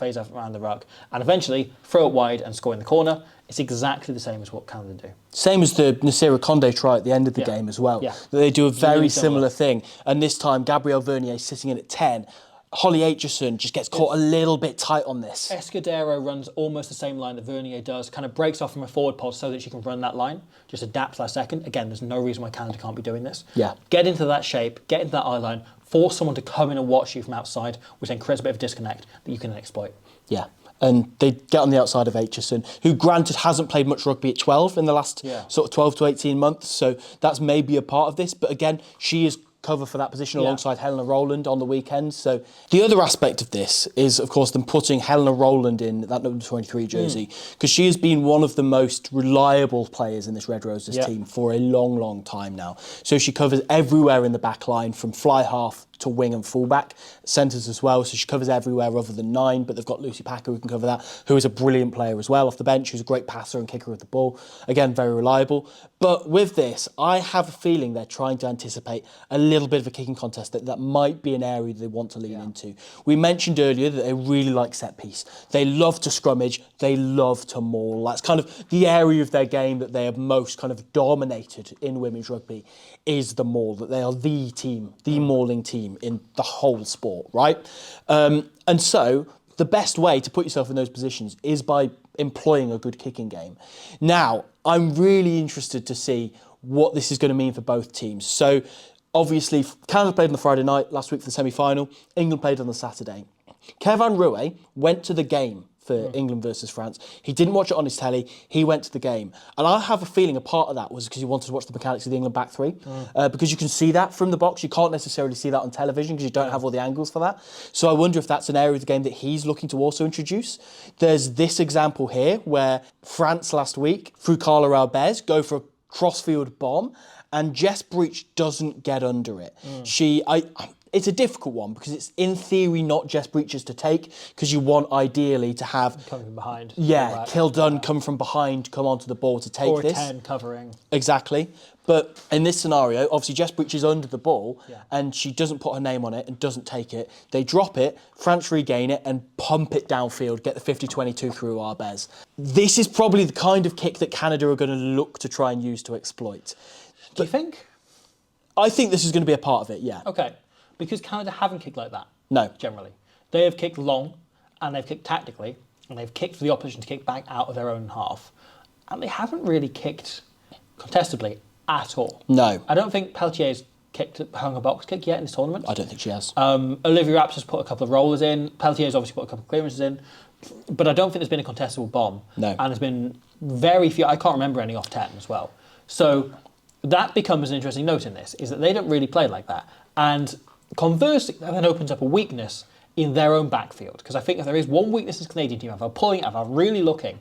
and eventually throw it wide and score in the corner. It's exactly the same as what Canada do. Same as the Nasira Condé try at the end of the game as well. They do a very really similar thing. And this time, Gabrielle Vernier sitting in at 10. Holly Aitchison just gets caught a little bit tight on this. Escudero runs almost the same line that Vernier does, kind of breaks off from a forward pod so that she can run that line, just adapts last second. Again, there's no reason why Canada can't be doing this. Get into that shape, get into that eye line, force someone to come in and watch you from outside, which then creates a bit of a disconnect that you can then exploit. Yeah. And they get on the outside of Aitchison, who granted hasn't played much rugby at 12 in the last sort of 12 to 18 months, so that's maybe a part of this. But again, she is cover for that position alongside Helena Rowland on the weekend. So the other aspect of this is, of course, them putting Helena Rowland in that number 23 jersey, because she has been one of the most reliable players in this Red Roses team for a long, long time now. So she covers everywhere in the back line, from fly half to wing and fullback, centres as well, so she covers everywhere other than 9, but they've got Lucy Packer who can cover that, who is a brilliant player as well off the bench, who's a great passer and kicker of the ball. Again, very reliable. But with this, I have a feeling they're trying to anticipate a little bit of a kicking contest, that might be an area they want to lean into. We mentioned earlier that they really like set piece. They love to scrummage, they love to maul. That's kind of the area of their game that they have most kind of dominated in women's rugby, is the maul, that they are the team, the mauling team in the whole sport, right? And so the best way to put yourself in those positions is by employing a good kicking game. Now, I'm really interested to see what this is going to mean for both teams. So obviously, Canada played on the Friday night last week for the semi-final. England played on the Saturday. Kevin Rouet went to the game for England versus France. He didn't watch it on his telly. He went to the game. And I have a feeling a part of that was because he wanted to watch the mechanics of the England back three. Because you can see that from the box. You can't necessarily see that on television because you don't have all the angles for that. So I wonder if that's an area of the game that he's looking to also introduce. There's this example here where France last week, through Carla Albez, go for a crossfield bomb, and Jess Breach doesn't get under it. It's a difficult one because it's in theory not Jess Breaches to take, because you want ideally to have coming from behind. Yeah, Kildun come from behind, come onto the ball to take or this. Or a 10 covering. Exactly. But in this scenario, obviously Jess Breach is under the ball and she doesn't put her name on it and doesn't take it. They drop it, France regain it and pump it downfield, get the 50-22 through Arbez. This is probably the kind of kick that Canada are going to look to try and use to exploit. Do you think? I think this is going to be a part of it, yeah. Okay. Because Canada haven't kicked like that. No. Generally. They have kicked long, and they've kicked tactically, and they've kicked for the opposition to kick back out of their own half. And they haven't really kicked contestably at all. No. I don't think Peltier's hung a box kick yet in this tournament. I don't think she has. Olivia Rapps has put a couple of rollers in. Peltier's obviously put a couple of clearances in. But I don't think there's been a contestable bomb. No. And there's been very few, I can't remember any off 10 as well. So that becomes an interesting note in this, is that they don't really play like that. And conversely, that then opens up a weakness in their own backfield. Because I think if there is one weakness this Canadian team, if I'm pulling it, if I'm really looking,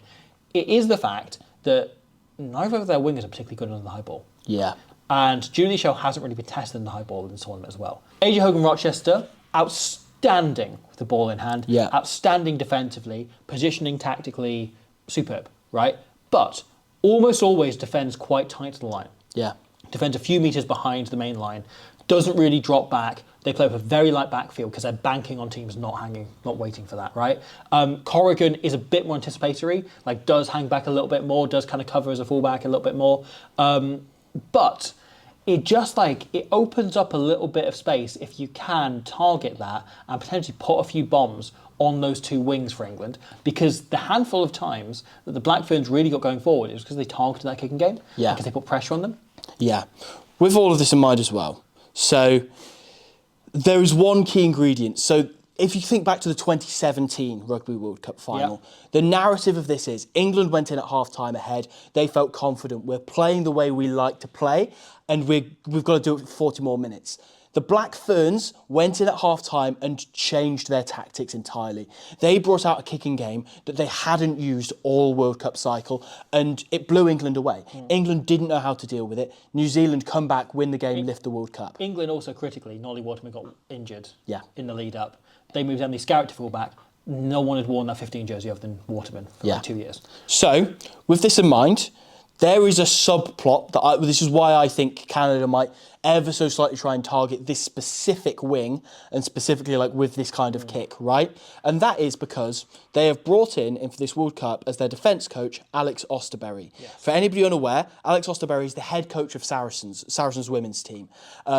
it is the fact that neither of their wingers are particularly good under the high ball. Yeah. And Julie Shaw hasn't really been tested in the high ball in this tournament as well. AJ Hogan-Rochester, outstanding with the ball in hand. Yeah. Outstanding defensively, positioning tactically, superb, right? But almost always defends quite tight to the line. Yeah. Defends a few metres behind the main line. Doesn't really drop back. They play with a very light backfield because they're banking on teams not hanging, not waiting for that, right? Corrigan is a bit more anticipatory, like does hang back a little bit more, does kind of cover as a fullback a little bit more. But it just it opens up a little bit of space if you can target that and potentially put a few bombs on those two wings for England, because the handful of times that the Black Ferns really got going forward, it was because they targeted that kicking game, because they put pressure on them. Yeah. With all of this in mind as well, so there is one key ingredient. So if you think back to the 2017 Rugby World Cup Final, the narrative of this is England went in at half-time ahead. They felt confident. We're playing the way we like to play, and we've got to do it for 40 more minutes. The Black Ferns went in at half-time and changed their tactics entirely. They brought out a kicking game that they hadn't used all World Cup cycle, and it blew England away. England didn't know how to deal with it. New Zealand come back, win the game, lift the World Cup. England also critically, Nolly Waterman got injured in the lead-up. They moved Emily Scarrett to full-back. No one had worn that 15 jersey other than Waterman for 2 years. So, with this in mind, there is a subplot that this is why I think Canada might ever so slightly try and target this specific wing, and specifically with this kind of kick, right? And that is because they have brought in for this World Cup as their defence coach, Alex Osterberry. Yes. For anybody unaware, Alex Osterberry is the head coach of Saracens women's team,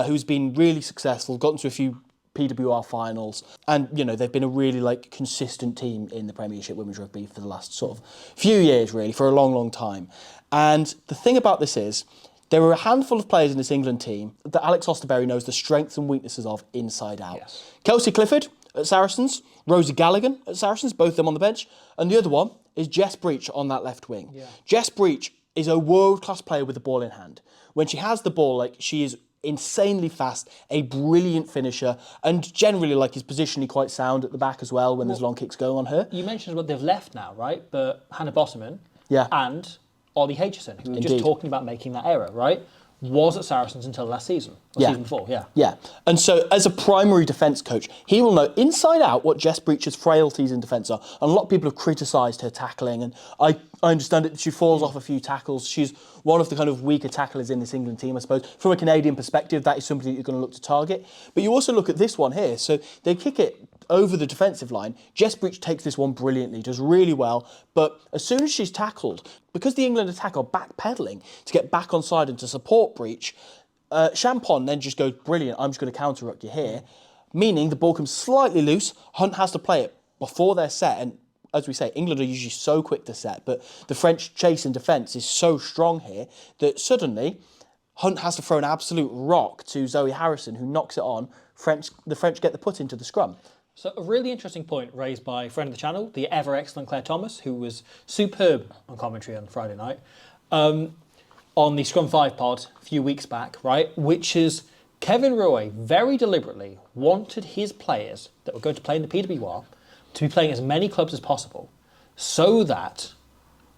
who's been really successful, gotten to a few PWR finals, and they've been a really consistent team in the Premiership Women's Rugby for the last sort of few years, really, for a long time. And the thing about this is, there are a handful of players in this England team that Alex Osterberry knows the strengths and weaknesses of inside out. Yes. Kelsey Clifford at Saracens, Rosie Galligan at Saracens, both of them on the bench, and the other one is Jess Breach on that left wing. Yeah. Jess Breach is a world-class player with the ball in hand. When she has the ball, she is insanely fast, a brilliant finisher, and generally is positionally quite sound at the back as well when there's long kicks going on her. You mentioned what they've left now, right? But Hannah Bosserman and Ollie Aitchison, who were just talking about making that error, right? was at Saracens until last season, or season before, Yeah, and so as a primary defence coach, he will know inside out what Jess Breach's frailties in defence are. And a lot of people have criticised her tackling, and I understand that she falls off a few tackles. She's one of the kind of weaker tacklers in this England team, I suppose. From a Canadian perspective, that is something that you're going to look to target. But you also look at this one here. So they kick it over the defensive line. Jess Breach takes this one brilliantly, does really well. But as soon as she's tackled, because the England attack are backpedaling to get back on side and to support Breach, Champon then just goes, brilliant, I'm just going to counter-ruck you here. Meaning the ball comes slightly loose. Hunt has to play it before they're set. And as we say, England are usually so quick to set, but the French chase and defence is so strong here that suddenly Hunt has to throw an absolute rock to Zoe Harrison, who knocks it on. The French get the put into the scrum. So a really interesting point raised by a friend of the channel, the ever excellent Claire Thomas, who was superb on commentary on Friday night, on the Scrum 5 pod a few weeks back, right? Which is Kevin Roy very deliberately wanted his players that were going to play in the PWR to be playing as many clubs as possible so that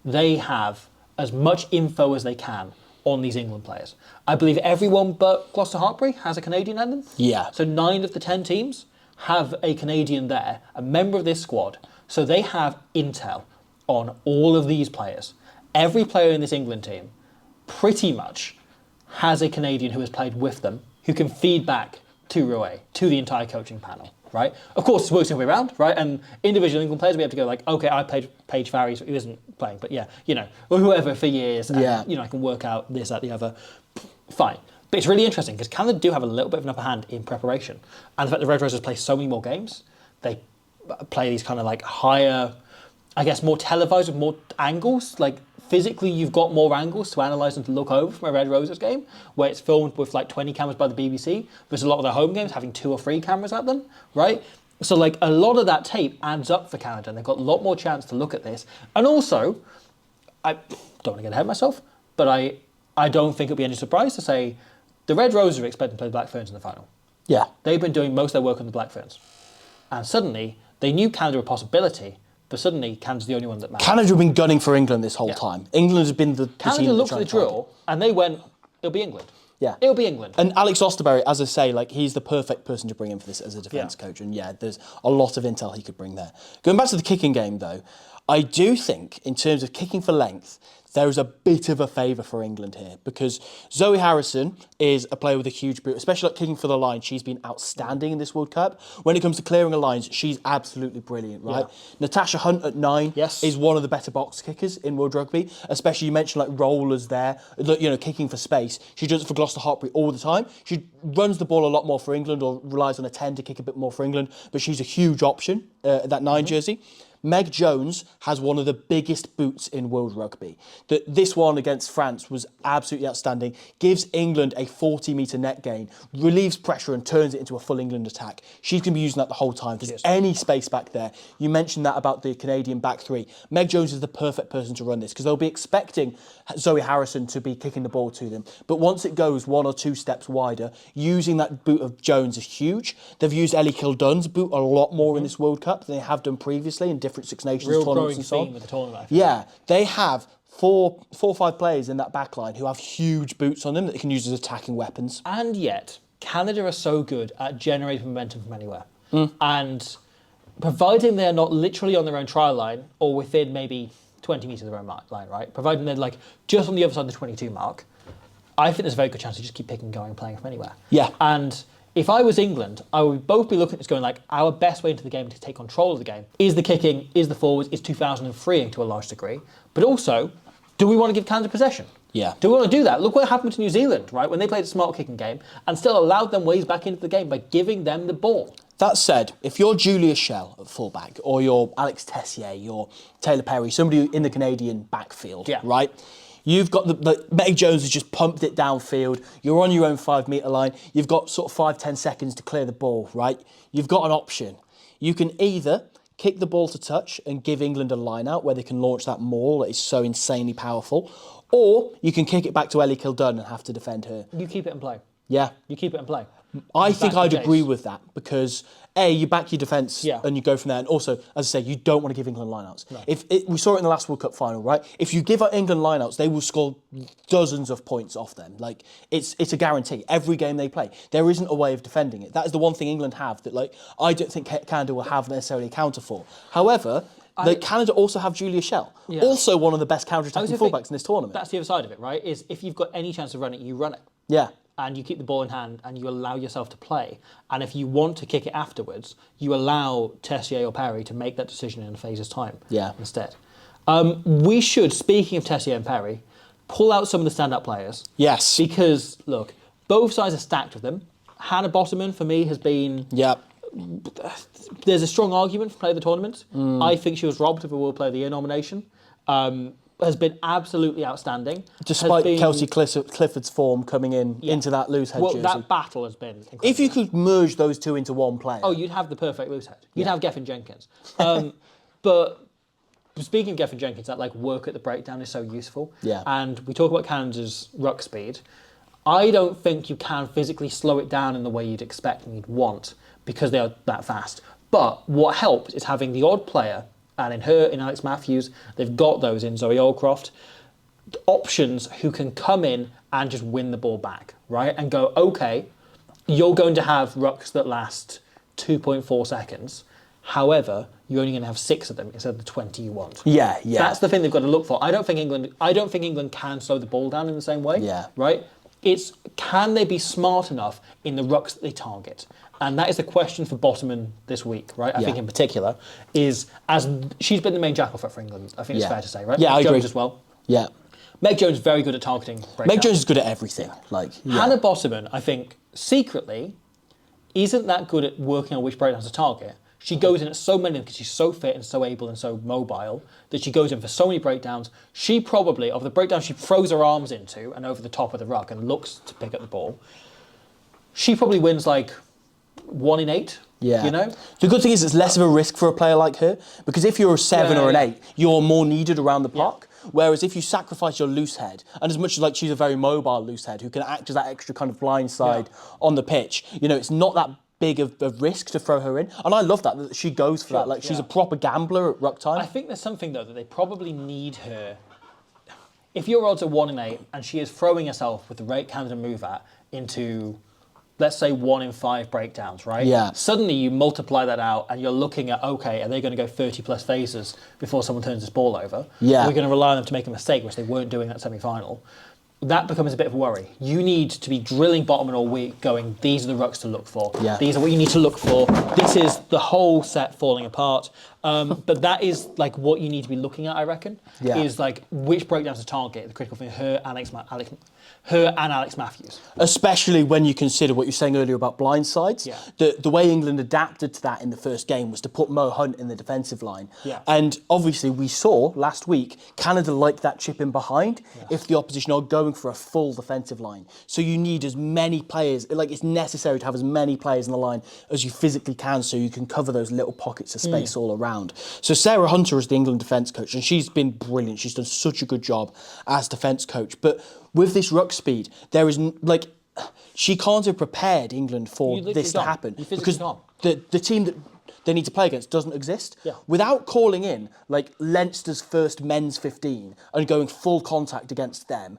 they have as much info as they can on these England players. I believe everyone but Gloucester Hartpury has a Canadian in them. Yeah. So 9 of the 10 teams have a Canadian there, a member of this squad. So they have intel on all of these players. Every player in this England team pretty much has a Canadian who has played with them, who can feed back to Roy, to the entire coaching panel, right? Of course, it works the other way around, right? And individual England players will be able to go like, okay, I played Paige Farries, who isn't playing, but yeah, or whoever for years, and, I can work out this, that, the other. Fine. But it's really interesting because Canada do have a little bit of an upper hand in preparation. And the fact the Red Roses play so many more games, they play these kind of like higher, I guess, more televised with more angles. Like physically, you've got more angles to analyse and to look over from a Red Roses game, where it's filmed with like 20 cameras by the BBC, versus a lot of their home games having 2 or 3 cameras at them, right? So like a lot of that tape adds up for Canada, and they've got a lot more chance to look at this. And also, I don't want to get ahead of myself, but I don't think it'll be any surprise to say the Red Roses are expecting to play the Black Ferns in the final. Yeah. They've been doing most of their work on the Black Ferns. And suddenly, they knew Canada were a possibility, but suddenly Canada's the only one that matters. Canada have been gunning for England this whole time. England has been the Canada team looked at the draw, and they went, it'll be England. Yeah. It'll be England. And Alex Osterberry, as I say, like he's the perfect person to bring in for this as a defence coach. And there's a lot of intel he could bring there. Going back to the kicking game, though, I do think, in terms of kicking for length, there is a bit of a favour for England here because Zoe Harrison is a player with a huge boot, especially like kicking for the line. She's been outstanding in this World Cup. When it comes to clearing of lines, she's absolutely brilliant, right? Yeah. Natasha Hunt at 9 is one of the better box kickers in World Rugby, especially you mentioned like rollers there, kicking for space. She does it for Gloucester Hartpury all the time. She runs the ball a lot more for England or relies on a 10 to kick a bit more for England, but she's a huge option, that 9 jersey. Meg Jones has one of the biggest boots in World Rugby. This one against France was absolutely outstanding. Gives England a 40-metre net gain, relieves pressure and turns it into a full England attack. She's going to be using that the whole time. If there's any space back there, you mentioned that about the Canadian back 3. Meg Jones is the perfect person to run this because they'll be expecting Zoe Harrison to be kicking the ball to them. But once it goes 1 or 2 steps wider, using that boot of Jones is huge. They've used Ellie Kildun's boot a lot more in this World Cup than they have done previously in different Six Nations tournaments and so on. With the tournament, yeah, they have four or five players in that back line who have huge boots on them that they can use as attacking weapons. And yet, Canada are so good at generating momentum from anywhere. And providing they're not literally on their own try line or within maybe 20 metres of their own line, right? Providing they're like just on the other side of the 22 mark, I think there's a very good chance to just keep picking, going, playing from anywhere. Yeah. And if I was England, I would both be looking at this going like, our best way into the game to take control of the game is the kicking, is the forwards, is 2003 to a large degree. But also, do we want to give Canada possession? Yeah. Do we want to do that? Look what happened to New Zealand, right? When they played a smart kicking game and still allowed them ways back into the game by giving them the ball. That said, if you're Julia Schell at fullback, or you're Alex Tessier, you're Taylor Perry, somebody in the Canadian backfield, right? You've got the Meg Jones has just pumped it downfield. You're on your own 5 metre line. You've got sort of 5-10 seconds to clear the ball, right? You've got an option. You can either kick the ball to touch and give England a line out where they can launch that maul that is so insanely powerful, or you can kick it back to Ellie Kildun and have to defend her. You keep it and play. Yeah. You keep it and play. I think I'd chase. agree with that because you back your defence Yeah. and you go from there. And also, as I say, you don't want to give England lineouts. No. We saw it in the last World Cup final, right? If you give England lineouts, they will score dozens of points off them. Like it's a guarantee. Every game they play, there isn't a way of defending it. That is the one thing England have that I don't think Canada will have necessarily a counter for. However, Canada also have Julia Shell, also one of the best counter-attacking fullbacks in this tournament. That's the other side of it, right? Is if you've got any chance of running it, you run it. Yeah. And you keep the ball in hand and you allow yourself to play. And if you want to kick it afterwards, you allow Tessier or Perry to make that decision in a phase's time instead. We should, speaking of Tessier and Perry, pull out some of the stand-up players. Yes. Because, look, both sides are stacked with them. Hannah Bottoman, for me, has been... Yep. There's a strong argument for player of the tournament. I think she was robbed of a World Player of the Year nomination. Has been absolutely outstanding. Despite Kelsey Clifford's form coming into that loose head jersey. That battle has been incredible. If you could merge those two into one player. Oh, you'd have the perfect loose head. You'd have Geffen Jenkins. But speaking of Geffen Jenkins, that work at the breakdown is so useful. Yeah. And we talk about Canada's ruck speed. I don't think you can physically slow it down in the way you'd expect and you'd want because they are that fast. But what helps is having the odd player. And in Alex Matthews, they've got those in Zoe Aldcroft. Options who can come in and just win the ball back, right? And go, okay, you're going to have rucks that last 2.4 seconds. However, you're only going to have 6 of them instead of the 20 you want. Yeah. That's the thing they've got to look for. I don't think England can slow the ball down in the same way. Yeah. Right? It's can they be smart enough in the rucks that they target? And that is the question for Bottoman this week, right? I think in particular, is as she's been the main jackal for England, I think it's fair to say, right? Yeah, I Jones agree. as well. Yeah. Meg Jones is very good at targeting breakdowns. Meg Jones is good at everything. Hannah Bottoman, I think, secretly, isn't that good at working on which breakdowns to target. She goes in at so many because she's so fit and so able and so mobile that she goes in for so many breakdowns. She probably, of the breakdowns she throws her arms into and over the top of the ruck and looks to pick up the ball, she probably wins 1 in 8. Yeah. You know? The good thing is it's less of a risk for a player like her because if you're a 7 or an 8, you're more needed around the block. Whereas if you sacrifice your loose head, and as much as she's a very mobile loose head who can act as that extra kind of blind side on the pitch, it's not that big of a risk to throw her in. And I love that she goes for that. She's a proper gambler at ruck time. I think there's something, though, that they probably need her. If your odds are 1 in 8 and she is throwing herself with the rate Canada move at into... let's say 1 in 5 breakdowns, right? Yeah. Suddenly you multiply that out and you're looking at, okay, are they going to go 30 plus phases before someone turns this ball over? Yeah. We're going to rely on them to make a mistake, which they weren't doing that semi-final. That becomes a bit of a worry. You need to be drilling Bottoman all week going, these are the rucks to look for. Yeah. These are what you need to look for. This is the whole set falling apart. But that is what you need to be looking at, I reckon, is which breakdowns to target, the critical thing, her and Alex Matthews. Especially when you consider what you were saying earlier about blindsides. Yeah. The way England adapted to that in the first game was to put Mo Hunt in the defensive line. Yeah. And obviously we saw last week, Canada like that chip in behind if the opposition are going for a full defensive line. So you need as many players, it's necessary to have as many players in the line as you physically can so you can cover those little pockets of space all around. So Sarah Hunter is the England defence coach and she's been brilliant. She's done such a good job as defence coach. But with this ruck speed, there is she can't have prepared England for this to happen because the team that they need to play against doesn't exist. Yeah. Without calling in Leinster's first men's 15 and going full contact against them,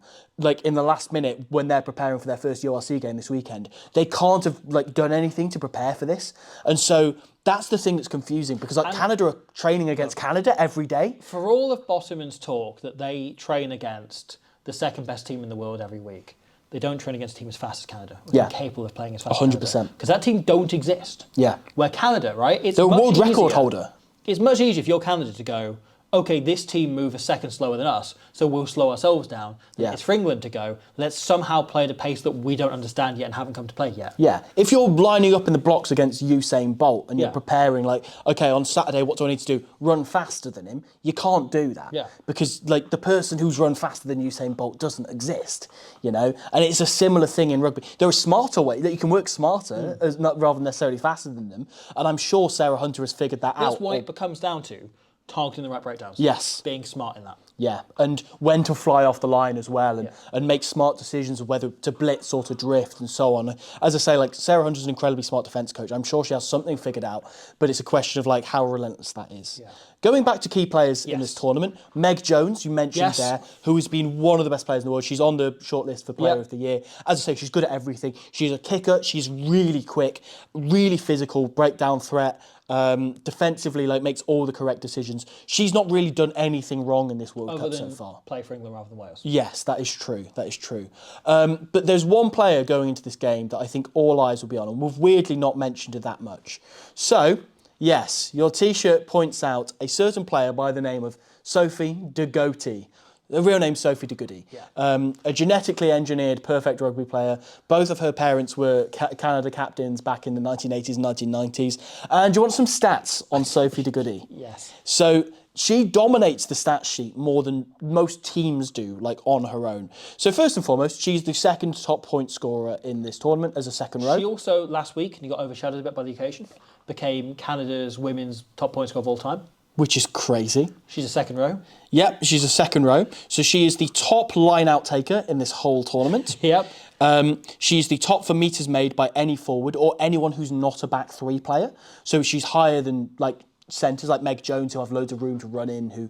in the last minute when they're preparing for their first URC game this weekend, they can't have done anything to prepare for this. And so that's the thing that's confusing because Canada are training against Canada every day. For all of Bottoman's talk that they train against the second best team in the world every week, they don't train against a team as fast as Canada. Or capable of playing as fast as Canada. 100%. Because that team don't exist. Yeah. Where Canada, right? It's the much world record easier. holder. It's much easier if you're Canada to go, okay, this team move a second slower than us, so we'll slow ourselves down. Yeah. It's for England to go, let's somehow play at a pace that we don't understand yet and haven't come to play yet. Yeah. If you're lining up in the blocks against Usain Bolt and you're preparing okay, on Saturday, what do I need to do? Run faster than him. You can't do that. Yeah. Because the person who's run faster than Usain Bolt doesn't exist, And it's a similar thing in rugby. There are smarter ways that you can work smarter rather than necessarily faster than them. And I'm sure Sarah Hunter has figured that out. That's why it comes down to targeting the right breakdowns. Yes. Being smart in that. Yeah, and when to fly off the line as well, and make smart decisions of whether to blitz or to drift and so on. As I say, like Sarah Hunter's an incredibly smart defence coach. I'm sure she has something figured out, but it's a question of like how relentless that is. Yeah. Going back to key players in this tournament, Meg Jones, you mentioned there, who has been one of the best players in the world. She's on the shortlist for Player of the Year. As I say, she's good at everything. She's a kicker. She's really quick, really physical, breakdown threat. Defensively, like makes all the correct decisions. She's not really done anything wrong in this World Cup so far. Play for England rather than Wales. Yes, that is true. That is true. But there's one player going into this game that I think all eyes will be on, and we've weirdly not mentioned it that much. So, yes, your T-shirt points out a certain player by the name of Sophie de Goty. The real name's Sophie de Goody. A genetically engineered perfect rugby player. Both of her parents were Canada captains back in the 1980s and 1990s. And do you want some stats on Sophie de Goody? Yes. So she dominates the stats sheet more than most teams do, like on her own. So first and foremost, she's the second top point scorer in this tournament as a second row. She also, last week, and he got overshadowed a bit by the occasion, became Canada's women's top point scorer of all time. Which is crazy. She's a second row. Yep, she's a second row. So she is the top line-out taker in this whole tournament. Yep. She's the top for metres made by any forward or anyone who's not a back three player. So she's higher than like centres like Meg Jones, who have loads of room to run in,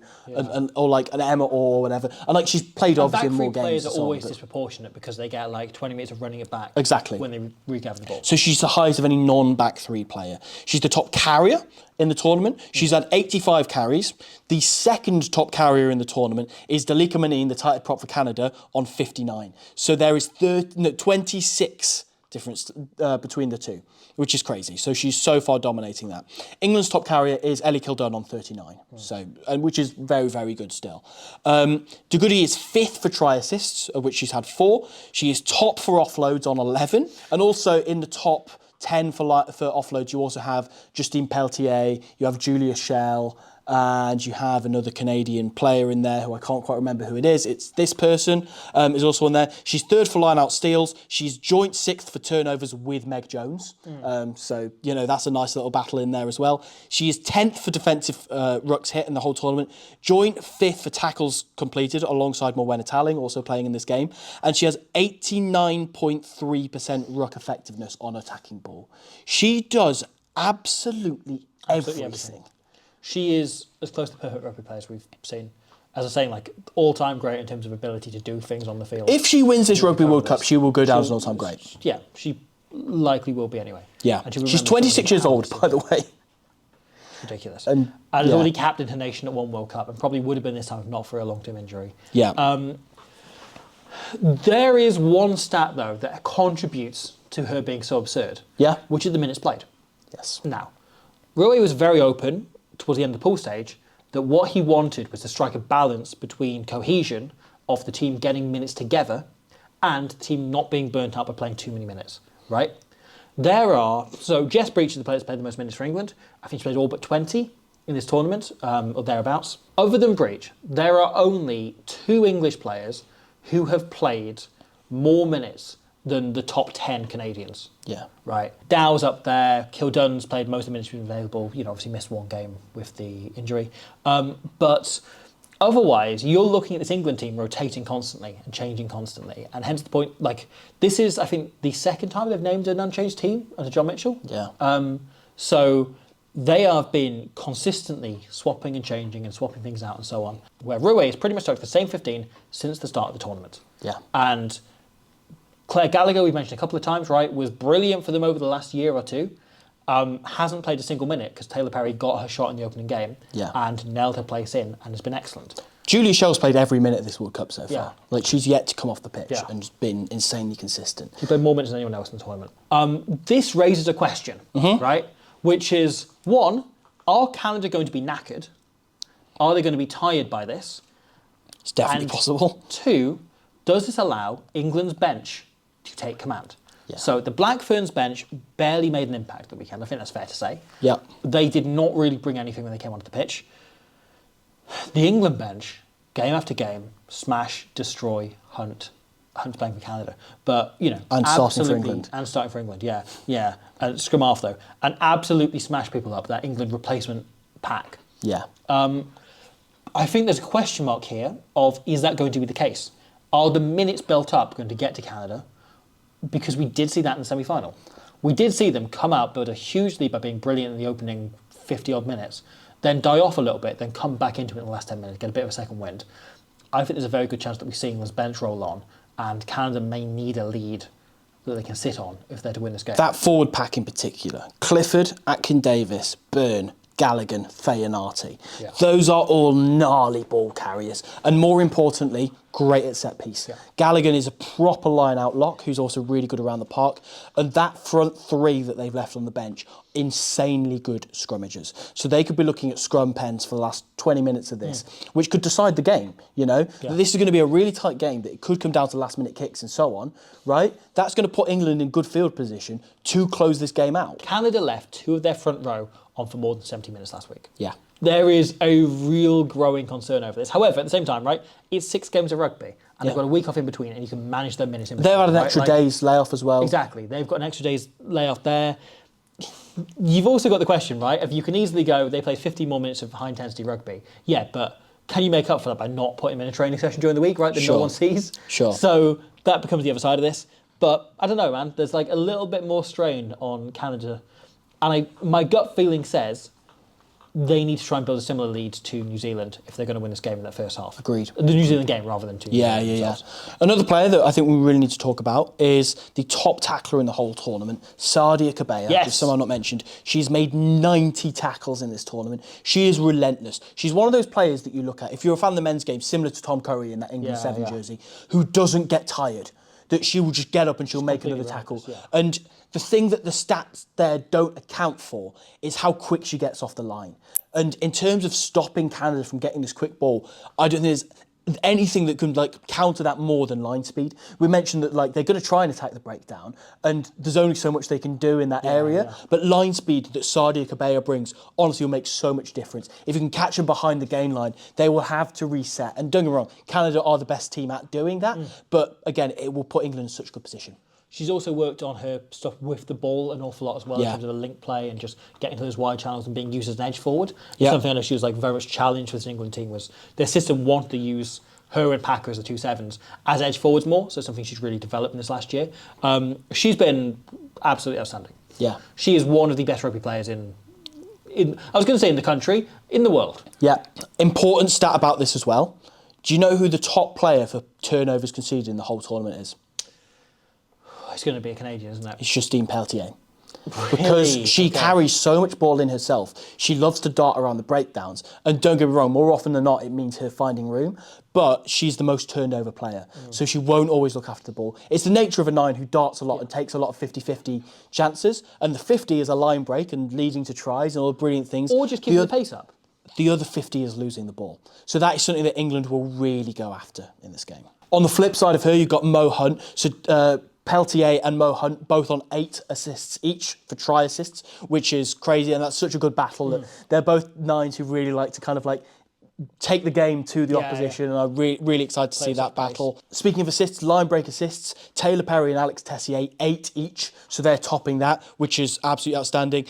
or like an Emma or whatever. And like she's played obviously in more games. Players are always disproportionate because they get like 20 minutes of running it back. Exactly. When they regather the ball. So she's the highest of any non-back three player. She's the top carrier in the tournament. She's had 85 carries. The second top carrier in the tournament is Dalika Manine, the tight prop for Canada, on 59. So there is 26 difference between the two, which is crazy. So she's so far dominating that. England's top carrier is Ellie Kildunn on 39, which is very, very good still. De Goody is fifth for try assists, of which she's had 4. She is top for offloads on 11, and also in the top 10 for offloads, you also have Justine Pelletier, you have Julia Schell, and you have another Canadian player in there who I can't quite remember who it is. It's this person is also in there. She's third for line-out steals. She's joint 6th for turnovers with Meg Jones. So, you know, that's a nice little battle in there as well. She is 10th for defensive rucks hit in the whole tournament. Joint 5th for tackles completed alongside Morwenna Talling, also playing in this game. And she has 89.3% ruck effectiveness on attacking ball. She does absolutely everything. She is as close to perfect rugby player as we've seen. As I was saying, like all-time great in terms of ability to do things on the field. If she wins this Rugby World Cup, she will go down as an all-time great. Yeah, she likely will be anyway. Yeah, she's 26 years old, by the way. Ridiculous. And has already captained her nation at one World Cup, and probably would have been this time if not for a long-term injury. Yeah. There is one stat, though, that contributes to her being so absurd. Yeah. Which is the minutes played. Yes. Now, Rui was very open towards the end of the pool stage that what he wanted was to strike a balance between cohesion of the team getting minutes together and the team not being burnt out by playing too many minutes, right? So Jess Breach is the player that's played the most minutes for England. I think she played all but 20 in this tournament, or thereabouts. Other than Breach, there are only 2 English players who have played more minutes than the top 10 Canadians. Yeah. Right. Dow's up there. Kildunn's played most of the minutes she's been available. You know, obviously missed one game with the injury. But otherwise, you're looking at this England team rotating constantly and changing constantly. And hence the point, like, this is, I think, the second time they've named an unchanged team under John Mitchell. Yeah. So they have been consistently swapping and changing and swapping things out and so on. Where Rui has pretty much stuck to the same 15 since the start of the tournament. Yeah. And Claire Gallagher, we've mentioned a couple of times, right, was brilliant for them over the last year or two. Hasn't played a single minute because Taylor Perry got her shot in the opening game and nailed her place in and has been excellent. Julia Schell's played every minute of this World Cup so far. Yeah. Like, she's yet to come off the pitch and just been insanely consistent. She played more minutes than anyone else in the tournament. This raises a question, right, which is, one, are Canada going to be knackered? Are they going to be tired by this? It's definitely possible. 2, does this allow England's bench to take command? Yeah. So the Black Ferns bench barely made an impact that weekend. I think that's fair to say. Yeah. They did not really bring anything when they came onto the pitch. The England bench, game after game, smash, destroy, hunt. Hunt's playing for Canada, but you know, and starting for England. And starting for England, yeah. And scrum half though, and absolutely smash people up. That England replacement pack. Yeah. I think there's a question mark here of, is that going to be the case? Are the minutes built up going to get to Canada? Because we did see that in the semi-final. We did see them come out, build a huge lead by being brilliant in the opening 50-odd minutes, then die off a little bit, then come back into it in the last 10 minutes, get a bit of a second wind. I think there's a very good chance that we see England's bench roll on, and Canada may need a lead that they can sit on if they're to win this game. That forward pack in particular, Clifford, Atkin-Davis, Byrne, Galligan, Fayanati. Yeah. Those are all gnarly ball carriers. And more importantly, great at set piece. Yeah. Galligan is a proper line-out lock who's also really good around the park. And that front three that they've left on the bench, insanely good scrummagers. So they could be looking at scrum pens for the last 20 minutes of this, which could decide the game, you know? Yeah. This is going to be a really tight game that it could come down to last-minute kicks and so on, right? That's going to put England in good field position to close this game out. Canada left two of their front row on for more than 70 minutes last week. Yeah. There is a real growing concern over this. However, at the same time, right, it's 6 games of rugby, and they've got a week off in between, and you can manage their minutes in between. They've had an right? extra day's layoff as well. Exactly. They've got an extra day's layoff there. You've also got the question, right, if you can easily go, they play 50 more minutes of high-intensity rugby. Yeah, but can you make up for that by not putting them in a training session during the week, right, that no one sees? Sure. So that becomes the other side of this. But I don't know, man. There's like a little bit more strain on Canada. And my gut feeling says they need to try and build a similar lead to New Zealand if they're going to win this game in that first half. Agreed. The New Zealand game rather than to New Yeah. themselves. Another player that I think we really need to talk about is the top tackler in the whole tournament, Sadia Kabeya, Yes. if someone not mentioned. She's made 90 tackles in this tournament. She is relentless. She's one of those players that you look at, if you're a fan of the men's game, similar to Tom Curry in that England 7 jersey, who doesn't get tired. That she will just get up and she'll make another tackle. Yeah. And the thing that the stats there don't account for is how quick she gets off the line. And in terms of stopping Canada from getting this quick ball, I don't think there's anything that can like counter that more than line speed. We mentioned that like they're going to try and attack the breakdown, and there's only so much they can do in that area. But line speed that Sadia Kabeya brings honestly will make so much difference. If you can catch them behind the gain line, they will have to reset. And don't get me wrong, Canada are the best team at doing that. But again, it will put England in such a good position. She's also worked on her stuff with the ball an awful lot as well in terms of the link play and just getting to those wide channels and being used as an edge forward. Something I know she was like very much challenged with the England team was their system wanted to use her and Packer as the 2-7s as edge forwards more, so something she's really developed in this last year. She's been absolutely outstanding. Yeah. She is one of the best rugby players in I was going to say in the country, in the world. Yeah. Important stat about this as well. Do you know who the top player for turnovers conceded in the whole tournament is? It's going to be a Canadian, isn't it? It's Justine Peltier. Really? Because she carries so much ball in herself. She loves to dart around the breakdowns. And don't get me wrong, more often than not, it means her finding room. But she's the most turned over player. So she won't always look after the ball. It's the nature of a 9 who darts a lot and takes a lot of 50-50 chances. And the 50 is a line break and leading to tries and all the brilliant things. Or just keeping the pace up. The other 50 is losing the ball. So that is something that England will really go after in this game. On the flip side of her, you've got Mo Hunt. So Peltier and Mo Hunt both on 8 assists each for try assists, which is crazy. And that's such a good battle that they're both 9s who really like to kind of like take the game to the opposition. And I'm really excited to see that battle. Speaking of assists, line break assists, Taylor Perry and Alex Tessier, 8 each. So they're topping that, which is absolutely outstanding.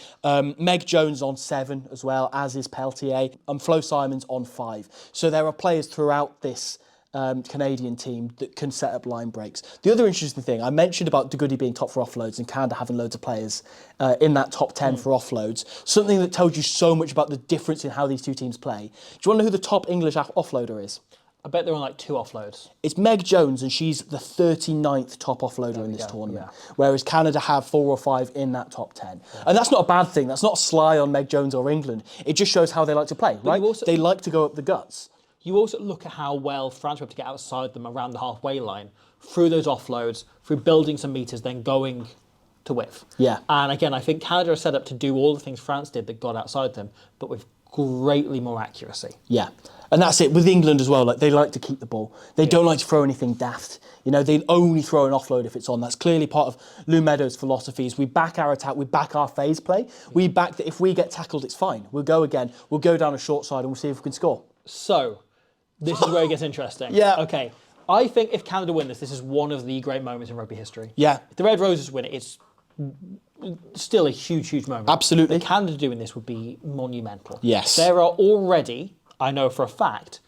Meg Jones on 7 as well, as is Peltier. And Flo Simons on 5. So there are players throughout this Canadian team that can set up line breaks. The other interesting thing, I mentioned about De Goody being top for offloads and Canada having loads of players in that top 10 for offloads. Something that tells you so much about the difference in how these two teams play. Do you want to know who the top English offloader is? I bet they're on like 2 offloads. It's Meg Jones, and she's the 39th top offloader in this tournament, whereas Canada have 4 or 5 in that top 10. And that's not a bad thing. That's not a sly on Meg Jones or England. It just shows how they like to play, right? They like to go up the guts. You also look at how well France were able to get outside them around the halfway line, through those offloads, through building some metres, then going to width. Yeah. And again, I think Canada are set up to do all the things France did that got outside them, but with greatly more accuracy. Yeah. And that's it with England as well. Like, they like to keep the ball. They don't like to throw anything daft. You know, they only throw an offload if it's on. That's clearly part of Lou Meadows' philosophies. We back our attack. We back our phase play. We back that if we get tackled, it's fine. We'll go again. We'll go down a short side and we'll see if we can score. So, this is where it gets interesting. Yeah. Okay. I think if Canada win this, this is one of the great moments in rugby history. Yeah. If the Red Roses win it, it's still a huge moment. Absolutely. The Canada doing this would be monumental. Yes. There are already, I know for a fact,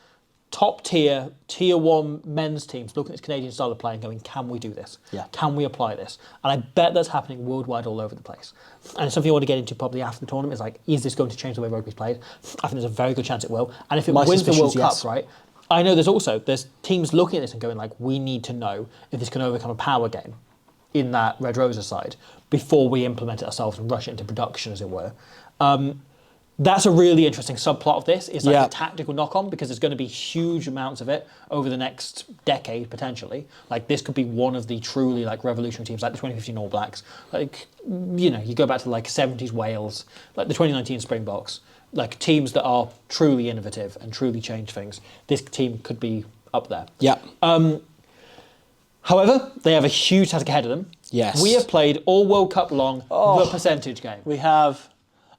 top tier 1 men's teams looking at this Canadian style of play and going, can we do this? Yeah. Can we apply this? And I bet that's happening worldwide all over the place. And it's something I want to get into probably after the tournament is like, is this going to change the way rugby's played? I think there's a very good chance it will. And if it wins the World Cup, right, I know there's teams looking at this and going like, we need to know if this can overcome a power game in that Red Roses side before we implement it ourselves and rush it into production, as it were. That's a really interesting subplot of this. It's like a tactical knock-on because there's going to be huge amounts of it over the next decade, potentially. Like, this could be one of the truly, like, revolutionary teams, like the 2015 All Blacks. Like, you know, you go back to, like, 70s Wales, like the 2019 Springboks, like, teams that are truly innovative and truly change things. This team could be up there. Yeah. However, they have a huge task ahead of them. Yes. We have played all World Cup long the percentage game. We have.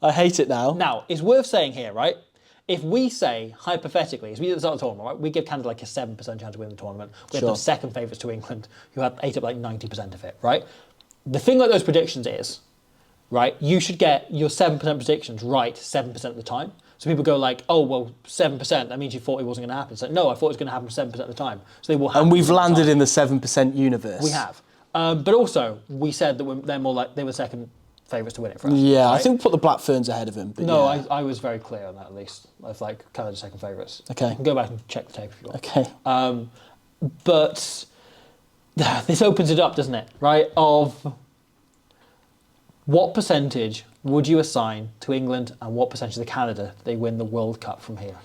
I hate it now. Now, it's worth saying here, right? If we say, hypothetically, as we did at the start of the tournament, right, we give Canada like a 7% chance of winning the tournament. We have them second favourites to England, who ate up like 90% of it, right? The thing like those predictions is, right, you should get your 7% predictions right 7% of the time. So people go like, oh, well, 7%, that means you thought it wasn't going to happen. It's like, no, I thought it was going to happen 7% of the time. So they will happen. And we've landed in the 7% universe. We have. But also, we said that they're more like, they were second favourites to win it for us. Yeah, right? I think we put the Black Ferns ahead of him. But no, yeah. I was very clear on that at least. I was like, Canada's second favourites. Okay. You can go back and check the tape if you want. Okay. But this opens it up, doesn't it? Right? Of what percentage would you assign to England and what percentage to Canada that they win the World Cup from here?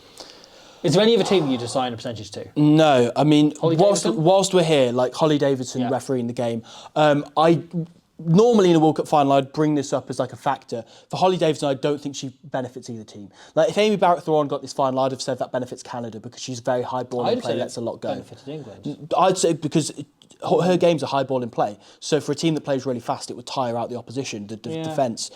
Is there any other team you'd assign a percentage to? No, I mean, Davidson? whilst we're here, like Holly Davidson refereeing the game, normally in a World Cup final, I'd bring this up as like a factor. For Holly Davidson, I don't think she benefits either team. Like if Amy Barrett-Thoron got this final, I'd have said that benefits Canada because she's very high ball in play, lets a lot go. Benefited England. I'd say because her game's a high ball in play. So for a team that plays really fast, it would tire out the opposition, the defence.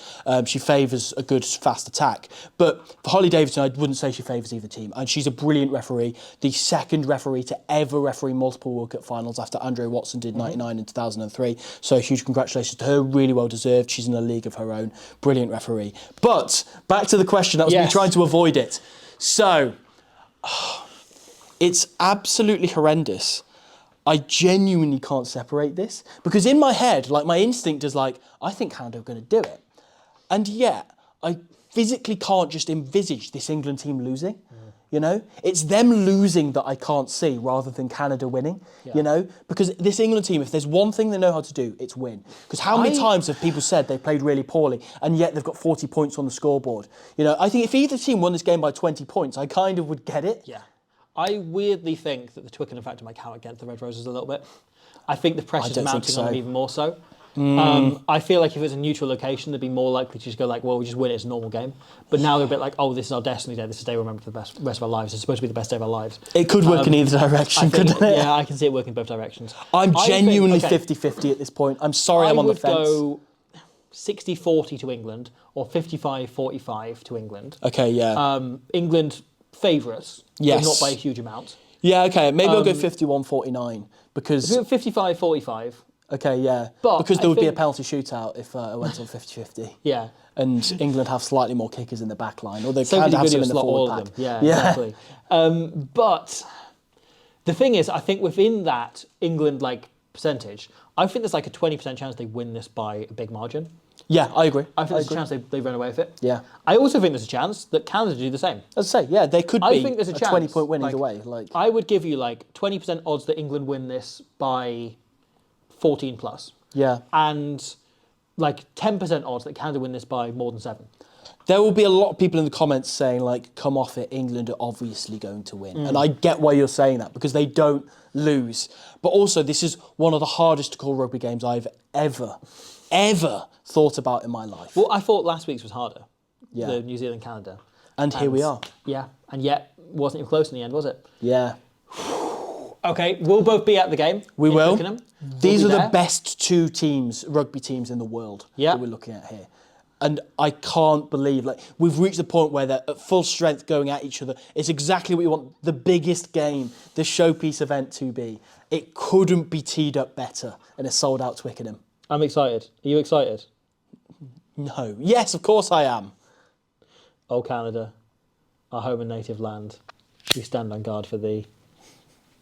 She favours a good fast attack. But for Holly Davidson, I wouldn't say she favours either team. And she's a brilliant referee, the second referee to ever referee multiple World Cup finals after Andre Watson did 99 in 2003. So huge congratulations to her, really well deserved. She's in a league of her own. Brilliant referee. But back to the question, that was me trying to avoid it. So, it's absolutely horrendous. I genuinely can't separate this because in my head, like my instinct is like, I think Canada are going to do it. And yet, I physically can't just envisage this England team losing. You know, it's them losing that I can't see rather than Canada winning, you know, because this England team, if there's one thing they know how to do, it's win. Because how many times have people said they played really poorly and yet they've got 40 points on the scoreboard? You know, I think if either team won this game by 20 points, I kind of would get it. Yeah. I weirdly think that the Twickenham factor might count against the Red Roses a little bit. I think the pressure's mounting on them even more so. I feel like if it's a neutral location, they'd be more likely to just go like, well, we just win it, it's a normal game. But now they're a bit like, oh, this is our destiny day, this is the day we remember for the rest of our lives. It's supposed to be the best day of our lives. It could work in either direction, couldn't it? Yeah, I can see it working both directions. I'm genuinely 50-50 at this point. I'm sorry I'm on the fence. I would go 60-40 to England or 55-45 to England. Okay, yeah. England favourites, but not by a huge amount. Yeah, okay. Maybe I'll go 51-49 because... 55-45. Okay, yeah. But because there would be a penalty shootout if I went on 50-50. Yeah. And England have slightly more kickers in the back line, although so Canada have some in the slot all forward of pack. them. Yeah, exactly. But the thing is, I think within that England like percentage, I think there's like a 20% chance they win this by a big margin. Yeah, I agree. I think there's a chance they run away with it. Yeah. I also think there's a chance that Canada do the same. As I say, yeah, they could be I think there's a chance, 20-point win either way. Like I would give you like 20% odds that England win this by 14 plus. Yeah. And like 10% odds that Canada win this by more than 7. There will be a lot of people in the comments saying, like, come off it, England are obviously going to win. And I get why you're saying that, because they don't lose. But also, this is one of the hardest to call rugby games I've ever thought about in my life. Well, I thought last week's was harder. Yeah. The New Zealand-Canada. And here we are. Yeah, and yet wasn't even close in the end, was it? Yeah. Okay, we'll both be at the game. We will. These are the best two teams, rugby teams in the world that we're looking at here. And I can't believe, like, we've reached the point where they're at full strength going at each other. It's exactly what you want the biggest game, the showpiece event to be. It couldn't be teed up better in a sold-out Twickenham. I'm excited. Are you excited? No. Yes, of course I am. Oh, Canada, our home and native land, we stand on guard for thee.